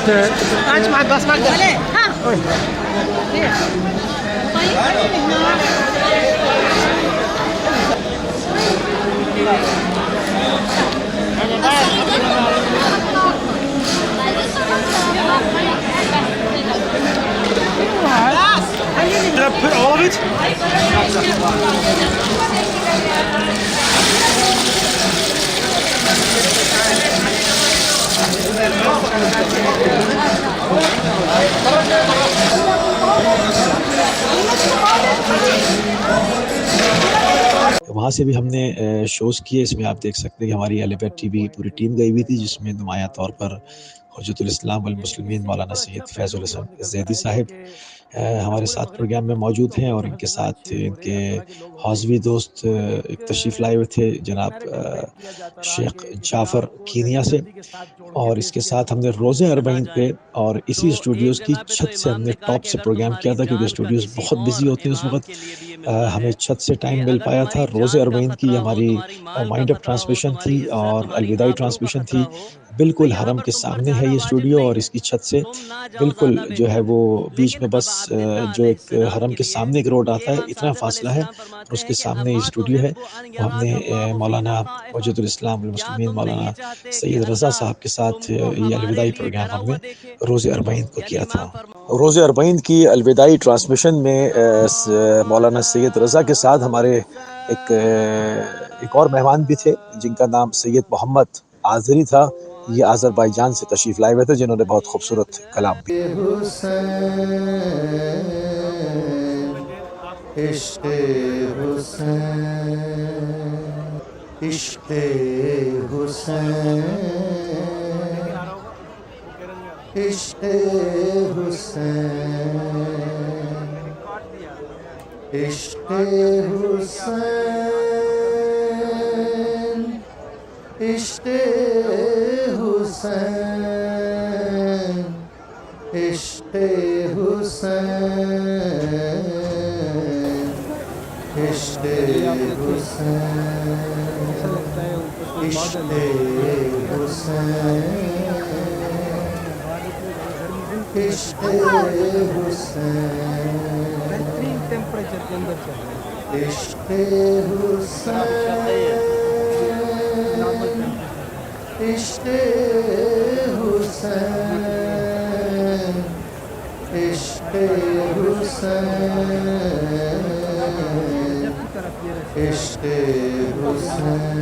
Antes mais doce, mais doce. Oi. Put all of it? وہاں سے بھی ہم نے شوز کیے، اس میں آپ دیکھ سکتے ہیں کہ ہماری اہل بیت ٹی وی پوری ٹیم گئی ہوئی تھی، جس میں نمایاں طور پر حجت الاسلام والمسلمین مولانا سید فیض الحسن زیدی صاحب ہمارے ساتھ پروگرام میں موجود ہیں، اور ان کے ساتھ ان کے حوضوی دوست ایک تشریف لائے ہوئے تھے جناب شیخ جعفر کینیا سے، اور اس کے ساتھ ہم نے روزہ اربعین پہ اور اسی اسٹوڈیوز کی چھت سے ہم نے ٹاپ سے پروگرام کیا تھا، کیونکہ اسٹوڈیوز بہت بزی ہوتے ہیں اس وقت، ہمیں چھت سے ٹائم مل پایا تھا۔ روزہ اربعین کی ہماری مائنڈ اپ ٹرانسمیشن تھی اور الوداعی ٹرانسمیشن تھی، بالکل حرم کے سامنے ہے یہ اسٹوڈیو، اور اس کی چھت سے بالکل جو ہے وہ بیچ میں بس جو ایک حرم کے سامنے ایک روڈ آتا ہے اتنا فاصلہ ہے، اور اس کے سامنے یہ اسٹوڈیو ہے۔ وہ ہم نے مولانا حجت الاسلام والمسلمین مولانا سید رضا صاحب کے ساتھ یہ الوداعی پروگرام ہم نے روزہ اربعین کو کیا تھا۔ روزہ اربعین کی الوداعی ٹرانسمیشن میں مولانا سید رضا کے ساتھ ہمارے ایک اور مہمان بھی تھے جن کا نام سید محمد آذری تھا، یہ آذربائیجان سے تشریف لائے ہوئے تھے، جنہوں نے بہت خوبصورت کلام بھی۔ عشق حسین، عشق حسین، عشق حسین، عشق حسین، عشق حسین، عشق حسین، عشق حسین، عشق حسین، عشق حسین، بہترین ٹیمپریچر کے اندر چاہیے، عشق حسین، عشق حسین، عشق حسین، عشق حسین،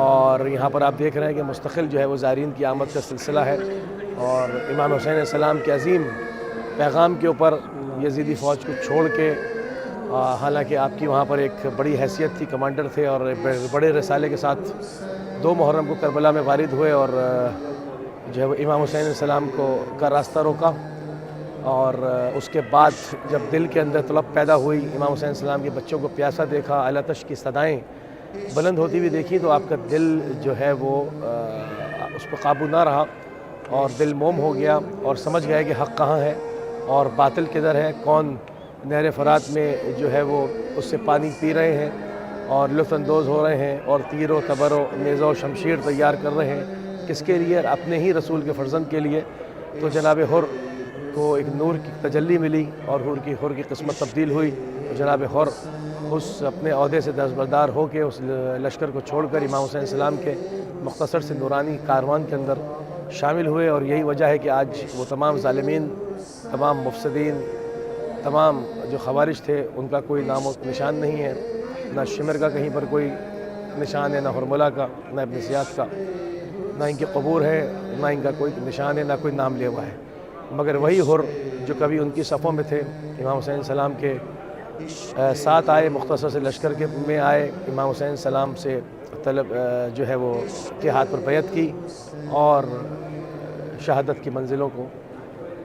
اور یہاں پر آپ دیکھ رہے ہیں کہ مستقل جو ہے وہ زائرین کی آمد کا سلسلہ ہے، اور امام حسین علیہ السلام کے عظیم پیغام کے اوپر یزیدی فوج کو چھوڑ کے، حالانکہ آپ کی وہاں پر ایک بڑی حیثیت تھی، کمانڈر تھے، اور بڑے رسالے کے ساتھ 2 محرم کو کربلا میں وارد ہوئے، اور جو ہے وہ امام حسین علیہ السلام کا راستہ روکا، اور اس کے بعد جب دل کے اندر طلب پیدا ہوئی، امام حسین علیہ السلام کے بچوں کو پیاسا دیکھا، آلاتش کی صدائیں بلند ہوتی ہوئی دیکھی، تو آپ کا دل جو ہے وہ اس پر قابو نہ رہا، اور دل موم ہو گیا، اور سمجھ گئے کہ حق کہاں ہے اور باطل کدھر ہے، کون نہر فرات میں جو ہے وہ اس سے پانی پی رہے ہیں اور لطف اندوز ہو رہے ہیں، اور تیر و تبر و نیزہ و شمشیر تیار کر رہے ہیں، کس کے لیے؟ اپنے ہی رسول کے فرزند کے لیے۔ تو جناب حر کو ایک نور کی تجلی ملی، اور حر کی قسمت تبدیل ہوئی، جناب حر اس اپنے عہدے سے دستبردار ہو کے اس لشکر کو چھوڑ کر امام حسین علیہ السلام کے مختصر سے نورانی کاروان کے اندر شامل ہوئے، اور یہی وجہ ہے کہ آج وہ تمام ظالمین، تمام مفسدین، تمام جو خوارج تھے، ان کا کوئی نام و نشان نہیں ہے، نہ شمر کا کہیں پر کوئی نشان ہے، نہ حرملہ کا، نہ ابن زیاد کا، نہ ان کے قبور ہے، نہ ان کا کوئی نشان ہے، نہ کوئی نام لیوا ہے، مگر وہی حر جو کبھی ان کی صفوں میں تھے، امام حسین السلام کے ساتھ آئے، مختصر سے لشکر کے میں آئے، امام حسین السلام سے طلب جو ہے وہ کے ہاتھ پر بیعت کی، اور شہادت کی منزلوں کو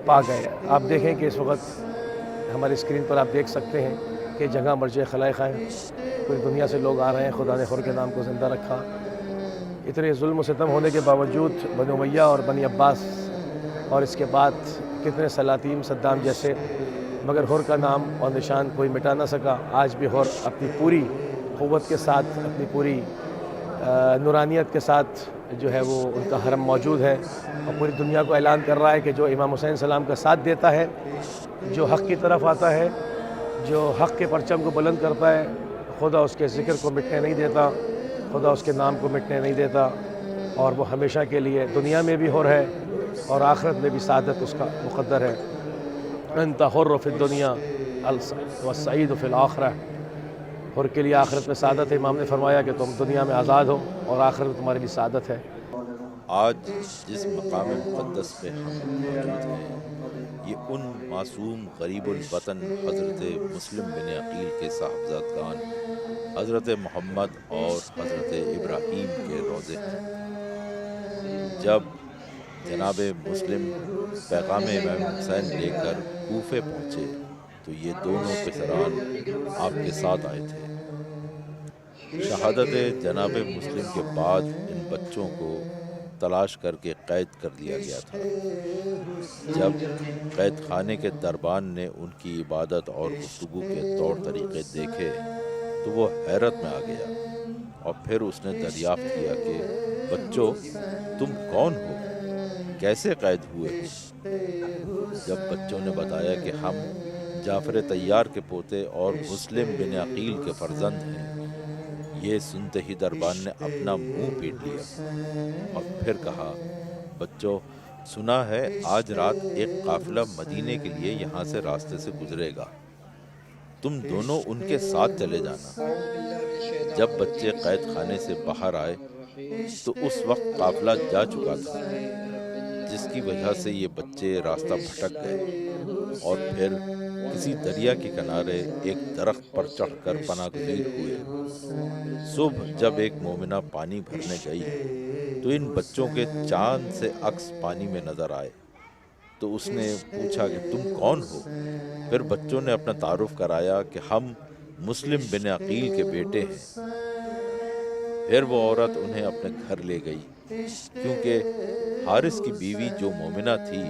پا گئے۔ آپ دیکھیں کہ اس وقت ہماری اسکرین پر آپ دیکھ سکتے ہیں کہ جگہ مرجع خلائق ہیں، پوری دنیا سے لوگ آ رہے ہیں، خدا نے حر کے نام کو زندہ رکھا۔ اتنے ظلم و ستم ہونے کے باوجود بنی امیہ اور بنی عباس، اور اس کے بعد کتنے سلاطین، صدام جیسے، مگر حر کا نام اور نشان کوئی مٹا نہ سکا۔ آج بھی حر اپنی پوری قوت کے ساتھ، اپنی پوری نورانیت کے ساتھ جو ہے وہ ان کا حرم موجود ہے، اور پوری دنیا کو اعلان کر رہا ہے کہ جو امام حسین السلام کا ساتھ دیتا ہے، جو حق کی طرف آتا ہے، جو حق کے پرچم کو بلند کرتا ہے، خدا اس کے ذکر کو مٹنے نہیں دیتا، خدا اس کے نام کو مٹنے نہیں دیتا، اور وہ ہمیشہ کے لیے دنیا میں بھی حر ہے اور آخرت میں بھی سعادت اس کا مقدر ہے۔ انت حر فی الدنیا والسعید فی الآخرہ، حر کے لیے آخرت میں سعادت ہے۔ امام نے فرمایا کہ تم دنیا میں آزاد ہو اور آخرت میں تمہارے لیے سعادت ہے۔ آج جس مقام مقدس پہ ہم موجود ہیں، یہ ان معصوم غریب الوطن حضرت مسلم بن عقیل کے صاحبزادگان حضرت محمد اور حضرت ابراہیم کے روضے ہیں۔ جب جناب مسلم پیغام امام حسین لے کر کوفے پہنچے تو یہ دونوں پسران آپ کے ساتھ آئے تھے۔ شہادت جناب مسلم کے بعد ان بچوں کو تلاش کر کے قید کر دیا گیا تھا۔ جب قید خانے کے دربان نے ان کی عبادت اور گفتگو کے طور طریقے دیکھے تو وہ حیرت میں آ گیا، اور پھر اس نے دریافت کیا کہ بچوں، تم کون ہو، کیسے قید ہوئے ہو؟ جب بچوں نے بتایا کہ ہم جعفر طیار کے پوتے اور مسلم بن عقیل کے فرزند ہیں، یہ سنتے ہی دربان نے اپنا منہ پیٹ لیا اور پھر کہا، بچوں، سنا ہے آج رات ایک قافلہ مدینے کے لیے یہاں سے راستے سے گزرے گا، تم دونوں ان کے ساتھ چلے جانا۔ جب بچے قید خانے سے باہر آئے تو اس وقت قافلہ جا چکا تھا، جس کی وجہ سے یہ بچے راستہ بھٹک گئے اور پھر کسی دریا کے کنارے ایک درخت پر چڑھ کر پناہ گزیر ہوئے۔ صبح جب ایک مومنہ پانی بھرنے گئی تو ان بچوں کے چاند سے عکس پانی میں نظر آئے، تو اس نے پوچھا کہ تم کون ہو؟ پھر بچوں نے اپنا تعارف کرایا کہ ہم مسلم بن عقیل کے بیٹے ہیں۔ پھر وہ عورت انہیں اپنے گھر لے گئی، کیونکہ حارث کی بیوی جو مومنہ تھی،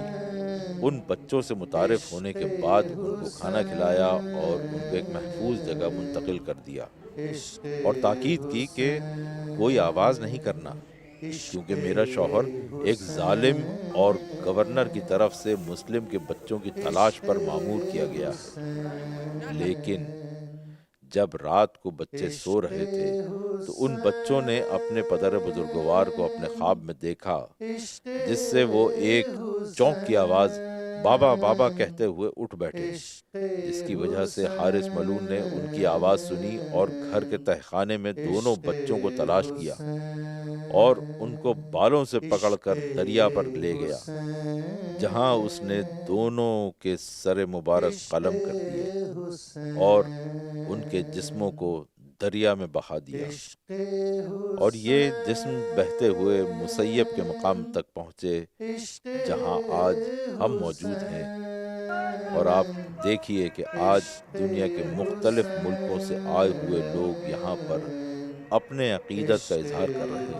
ان بچوں سے متعارف ہونے کے بعد ان کو کھانا کھلایا اور ان کو ایک محفوظ جگہ منتقل کر دیا، اور تاکید کی کہ کوئی آواز نہیں کرنا، کیونکہ میرا شوہر ایک ظالم اور گورنر کی طرف سے مسلم کے بچوں کی تلاش پر مامور کیا گیا ہے۔ لیکن جب رات کو بچے سو رہے تھے تو ان بچوں نے اپنے پدر بزرگوار کو اپنے خواب میں دیکھا، جس سے وہ ایک چونک کی آواز بابا بابا کہتے ہوئے اٹھ بیٹھے، جس کی وجہ سے حارث ملعون نے ان کی آواز سنی اور گھر کے تہخانے میں دونوں بچوں کو تلاش کیا اور ان کو بالوں سے پکڑ کر دریا پر لے گیا، جہاں اس نے دونوں کے سر مبارک قلم کر دیے اور ان کے جسموں کو دریا میں بہا دیا، اور یہ جسم بہتے ہوئے مسیب کے مقام تک پہنچے جہاں آج ہم موجود ہیں۔ اور آپ دیکھیے کہ آج دنیا کے مختلف ملکوں سے آئے ہوئے لوگ یہاں پر اپنے عقیدت کا اظہار کر رہے ہیں۔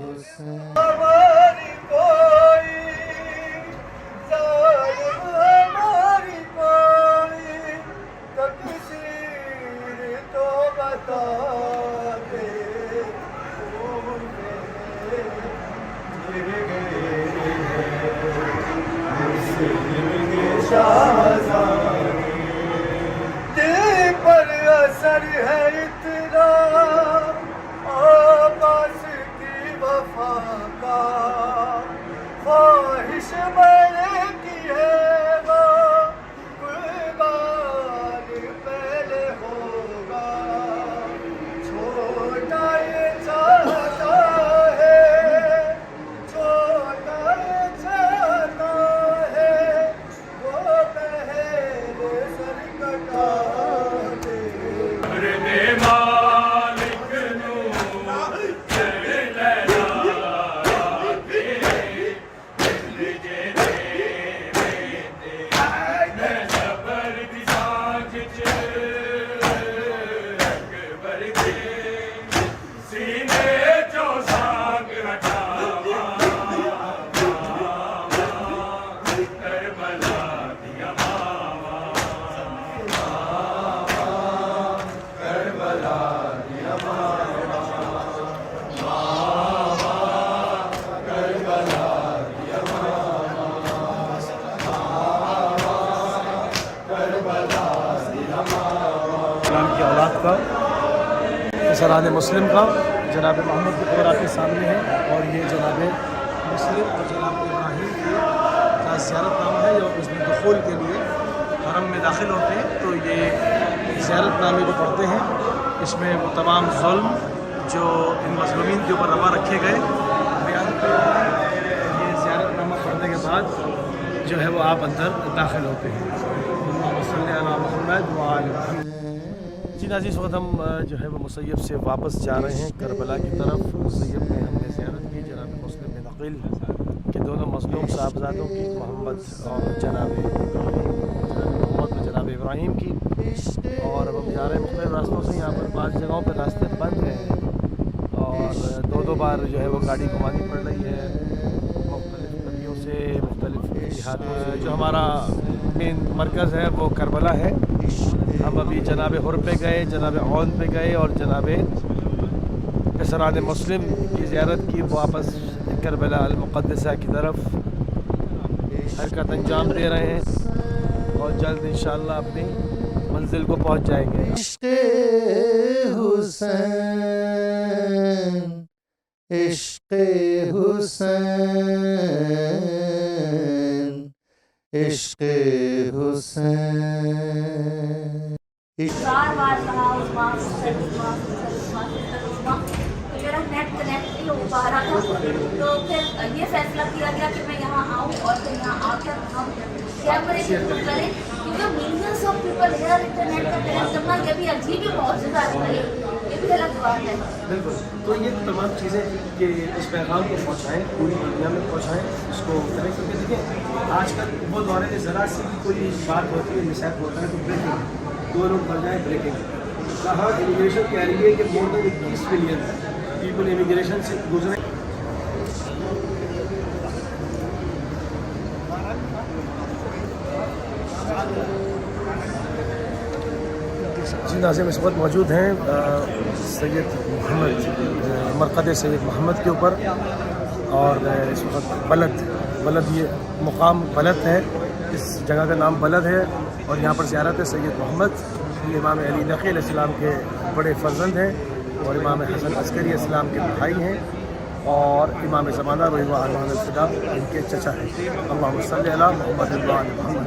دل پر اثر ہے اتنا آباس کی وفا کا، خواہش میں نے کی ہے وہ قربان پہلے ہوگا، چھوٹا یہ چاہتا ہے، چھوٹا یہ چاہتا ہے، وہ پہلے سر کٹا دے۔ سران مسلم کا جناب محمد کی خبر آپ کے سامنے ہے، اور یہ جناب مسلم اور جناب ابراہیم کا زیارت نامہ ہے، اور اس میں دخول کے لیے حرم میں داخل ہوتے ہیں تو یہ زیارت نامے کو پڑھتے ہیں۔ اس میں وہ تمام ظلم جو ان مظلومین کے اوپر روا رکھے گئے بیان کر رہے ہیں۔ یہ زیارت نامہ پڑھنے کے بعد جو ہے وہ آپ اندر داخل ہوتے ہیں۔ اللہم صلی علی محمد وآل محمد۔ جی ناظرین، اس وقت ہم جو ہے وہ مسیب سے واپس جا رہے ہیں کربلا کی طرف۔ مسیب میں ہم نے زیارت کی جناب مسلم بن عقیل کے دونوں مظلوم صاحبزادوں کی، محمد اور جناب ابراہیم کی، اور اب ہم جا رہے ہیں مختلف راستوں سے۔ یہاں پر بعض جگہوں پہ راستے بند ہیں اور دو بار جو ہے وہ گاڑی گھمانی پڑ رہی ہے مختلف گلیوں سے، مختلف دیہاتوں سے۔ جو ہمارا مین مرکز ہے وہ کربلا ہے۔ ہم ابھی جناب حر پہ گئے، جناب عون پہ گئے، اور جناب سران مسلم کی زیارت کی، واپس کربلا المقدسہ کی طرف حرکت انجام دے رہے ہیں، اور جلد انشاءاللہ اپنی منزل کو پہنچ جائیں گے۔ عشق حسین، عشق حسین، عشق حسین۔ بار بار کہا عثمان سے تو میرا نیٹ کنیکٹ نہیں ہو پا رہا تھا، تو پھر یہ فیصلہ کیا گیا کہ میں یہاں آؤں اور پھر یہاں آ کر ہم کیمرے کے تھرو کریں، کیونکہ millions of people here internet کا کنیکٹ کرنا یہ بھی عجیب ہی معجزہ ہے، یہ بھی الگ بات ہے۔ بالکل، تو یہ تمام چیزیں کہ اس پیغام کو پہنچائیں، پوری دنیا میں پہنچائیں، اس کو کنیکٹ کر کے دیکھیں۔ آج کل وہ دور ہے کہ ذرا سی کوئی بات ہوتی ہے، مسائل ہوتا ہے تو بریکنگ، دو لوگ بن جائیں بریکنگ۔ کہاں امیگریشن کہہ رہی ہے کہ مور دین 21 ملین پیپل امیگریشن سے گزرے۔ جی ناظرین، اس وقت موجود ہیں سید محمد، مرقد سید محمد کے اوپر، اور اس وقت بلد یہ مقام بلد ہے، اس جگہ کا نام بلد ہے، اور یہاں پر زیارت ہے سید محمد، یہ امام علی نقی علیہ السلام کے بڑے فرزند ہیں، اور امام حسن عسکری علیہ السلام کے بھائی ہیں، اور امام زمانہ رضی اللہ عنہ الفدا ان کے چچا ہیں۔ اللہم صلی علی محمد وآل محمد۔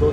2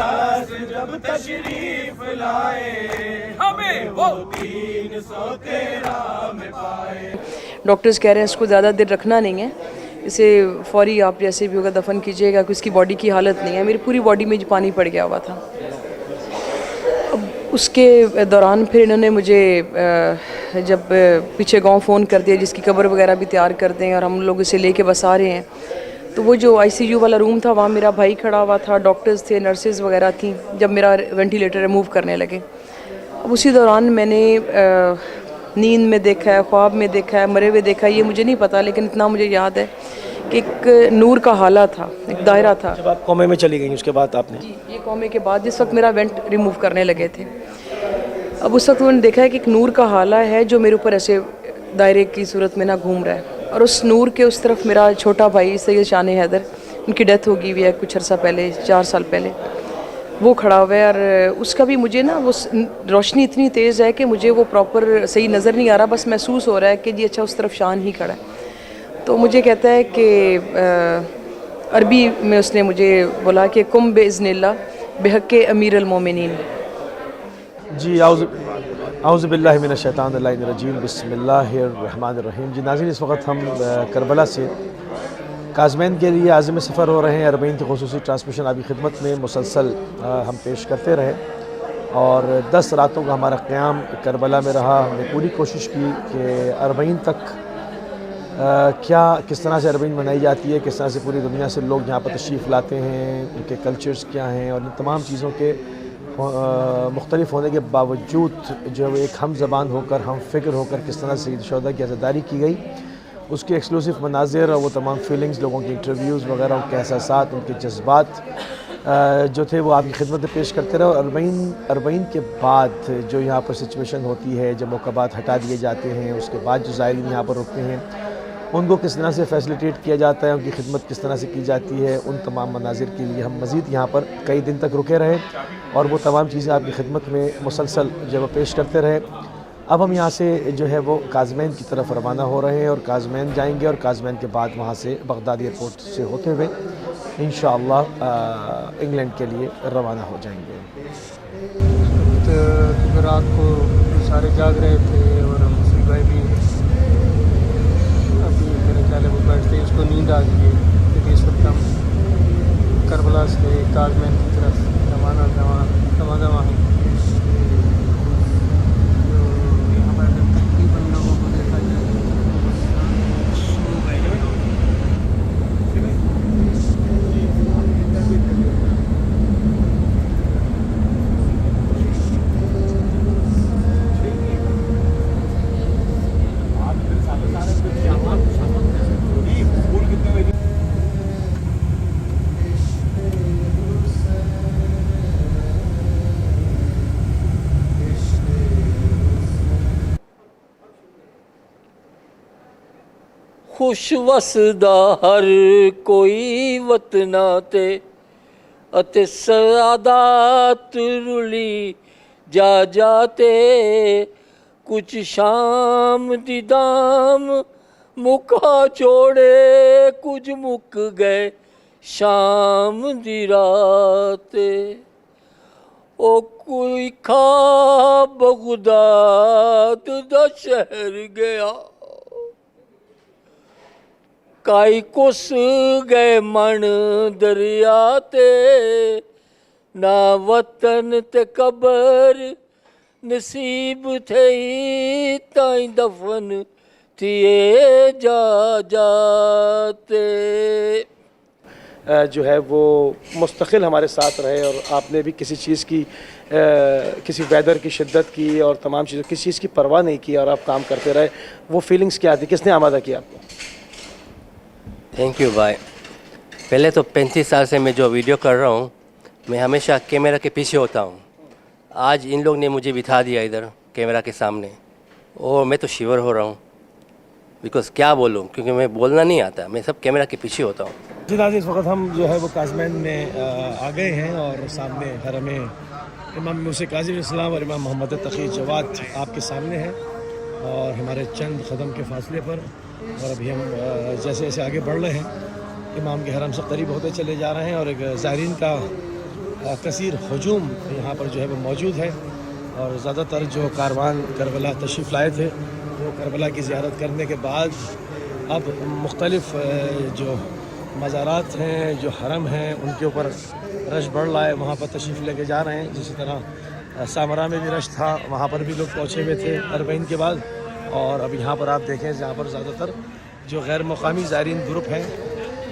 اعظم جب تشریف لائے ہمیں وہ 313 میں پائے. ڈاکٹرز کہہ رہے ہیں اس کو زیادہ دیر رکھنا نہیں ہے, اسے فوری آپ جیسے بھی ہوگا دفن کیجیے گا, کہ اس کی باڈی کی حالت نہیں ہے. میری پوری باڈی میں پانی پڑ گیا ہوا تھا. اب اس کے دوران پھر انہوں نے مجھے جب پیچھے گاؤں فون کر دیا, جس کی قبر وغیرہ بھی تیار کر دیں, اور ہم لوگ اسے لے کے بس آ رہے ہیں. تو وہ جو آئی سی یو والا روم تھا, وہاں میرا بھائی کھڑا ہوا تھا, ڈاکٹرز تھے, نرسز وغیرہ تھیں, جب میرا وینٹیلیٹر ریموو کرنے لگے. اب اسی دوران میں نے نیند میں دیکھا ہے, خواب میں دیکھا ہے, مرے ہوئے دیکھا ہے, یہ مجھے نہیں پتا, لیکن اتنا مجھے یاد ہے کہ ایک نور کا حالہ تھا, ایک دائرہ تھا. جب آپ کومے میں چلی گئیں اس کے بعد آپ نے؟ جی, یہ کومے کے بعد جس وقت میرا وینٹ ریموو کرنے لگے تھے, اب اس وقت میں نے دیکھا ہے کہ ایک نور کا حالہ ہے جو میرے اوپر ایسے دائرے کی صورت میں نہ گھوم رہا ہے, اور اس نور کے اس طرف میرا چھوٹا بھائی سید شان حیدر, ان کی ڈیتھ ہو گئی ہوئی ہے کچھ عرصہ پہلے, 4 سال پہلے, وہ کھڑا ہوا ہے. اور اس کا بھی مجھے نا وہ روشنی اتنی تیز ہے کہ مجھے وہ پراپر صحیح نظر نہیں آ رہا, بس محسوس ہو رہا ہے کہ جی اچھا اس طرف شان ہی کھڑا ہے. تو مجھے کہتا ہے کہ عربی میں اس نے مجھے بولا کہ کم باذن اللہ بحق امیر المومنین. جی اعوذ باللہ من الشیطان الرجیم, بسم اللہ الرحمن الرحیم. جی ناظرین, اس وقت ہم کربلا سے کازمین کے لیے عازم سفر ہو رہے ہیں. اربعین کی خصوصی ٹرانسمیشن ابھی خدمت میں مسلسل ہم پیش کرتے رہے, اور 10 راتوں کا ہمارا قیام کربلا میں رہا. ہم نے پوری کوشش کی کہ اربعین تک کس طرح سے اربعین منائی جاتی ہے, کس طرح سے پوری دنیا سے لوگ یہاں پر تشریف لاتے ہیں, ان کے کلچرز کیا ہیں, اور ان تمام چیزوں کے مختلف ہونے کے باوجود جو ہے ایک ہم زبان ہو کر, ہم فکر ہو کر کس طرح سے سید الشہداء کی عزاداری کی گئی, اس کے ایکسکلوسیو مناظر اور وہ تمام فیلنگز, لوگوں کی انٹرویوز وغیرہ, ان کے احساسات, ان کے جذبات جو تھے وہ آپ کی خدمت میں پیش کرتے رہے. اور اربعین کے بعد جو یہاں پر سچویشن ہوتی ہے, جب موقعات ہٹا دیے جاتے ہیں, اس کے بعد جو زائرین یہاں پر رکتے ہیں ان کو کس طرح سے فیسلیٹیٹ کیا جاتا ہے, ان کی خدمت کس طرح سے کی جاتی ہے, ان تمام مناظر کے لیے ہم مزید یہاں پر کئی دن تک رکے رہے, اور وہ تمام چیزیں آپ کی خدمت میں مسلسل جو پیش کرتے رہے. اب ہم یہاں سے جو ہے وہ کازمین کی طرف روانہ ہو رہے ہیں, اور کازمین جائیں گے, اور کازمین کے بعد وہاں سے بغداد ایئرپورٹ سے ہوتے ہوئے انشاءاللہ انگلینڈ کے لیے روانہ ہو جائیں گے. تو رات کو سارے جاگ رہے تھے, اور مسلم بھائی بھی ابھی میرے خیال ہے وہ بیٹھتے, اس کو نیند آ گئی ہے, کیونکہ اس وقت ہم کربلا سے کازمین کی طرف روانہ ہیں. خوش وسدا ہر کوئی وطنا تے اتے سعادت رلی جا جاتے, کچھ شام دی دام مکا چھوڑے, کچھ مک گئے شام دی رات. او کوئی کھا بغداد دا شہر گیا, کائی کس گئے من دریا تے, نہ وطن تے قبر نصیب تھئی, تائیں دفن تھیے جا جاتے. جو ہے وہ مستقل ہمارے ساتھ رہے, اور آپ نے بھی کسی چیز کی, کسی ویدر کی شدت کی اور تمام چیزوں, کسی چیز کی پرواہ نہیں کی, اور آپ کام کرتے رہے. وہ فیلنگز کیا تھی, کس نے آمادہ کیا آپ کو؟ تھینک یو بھائی. پہلے تو 35 سال سے میں جو ویڈیو کر رہا ہوں, میں ہمیشہ کیمرہ کے پیچھے ہوتا ہوں. آج ان لوگ نے مجھے بٹھا دیا ادھر کیمرہ کے سامنے, اور میں تو شیور ہو رہا ہوں, بیکاز کیا بولوں, کیونکہ میں بولنا نہیں آتا, میں سب کیمرہ کے پیچھے ہوتا ہوں. جی ناظرین, اس وقت ہم جو ہے وہ کازمین میں آ گئے ہیں, اور سامنے حرم امام موسی کاظم الاسلام اور امام محمد تقی جواد آپ کے سامنے ہیں, اور ہمارے چند قدم کے فاصلے پر. اور ابھی ہم جیسے جیسے آگے بڑھ رہے ہیں, امام کے حرم سے قریب ہوتے چلے جا رہے ہیں, اور ایک زائرین کا کثیر ہجوم یہاں پر جو ہے وہ موجود ہے، اور زیادہ تر جو کاروان کربلا تشریف لائے تھے وہ کربلا کی زیارت کرنے کے بعد اب مختلف جو مزارات ہیں، جو حرم ہیں، ان کے اوپر رش بڑھ رہا ہے، وہاں پر تشریف لے کے جا رہے ہیں. اسی طرح سامرا میں بھی رش تھا، وہاں پر بھی لوگ پہنچے ہوئے تھے اربعین کے بعد. اور اب یہاں پر آپ دیکھیں جہاں پر زیادہ تر جو غیر مقامی زائرین گروپ ہیں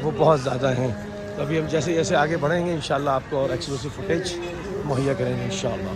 وہ بہت زیادہ ہیں. تو ابھی ہم جیسے جیسے آگے بڑھیں گے انشاءاللہ آپ کو اور ایکسکلوسیو فوٹیج مہیا کریں گے انشاءاللہ.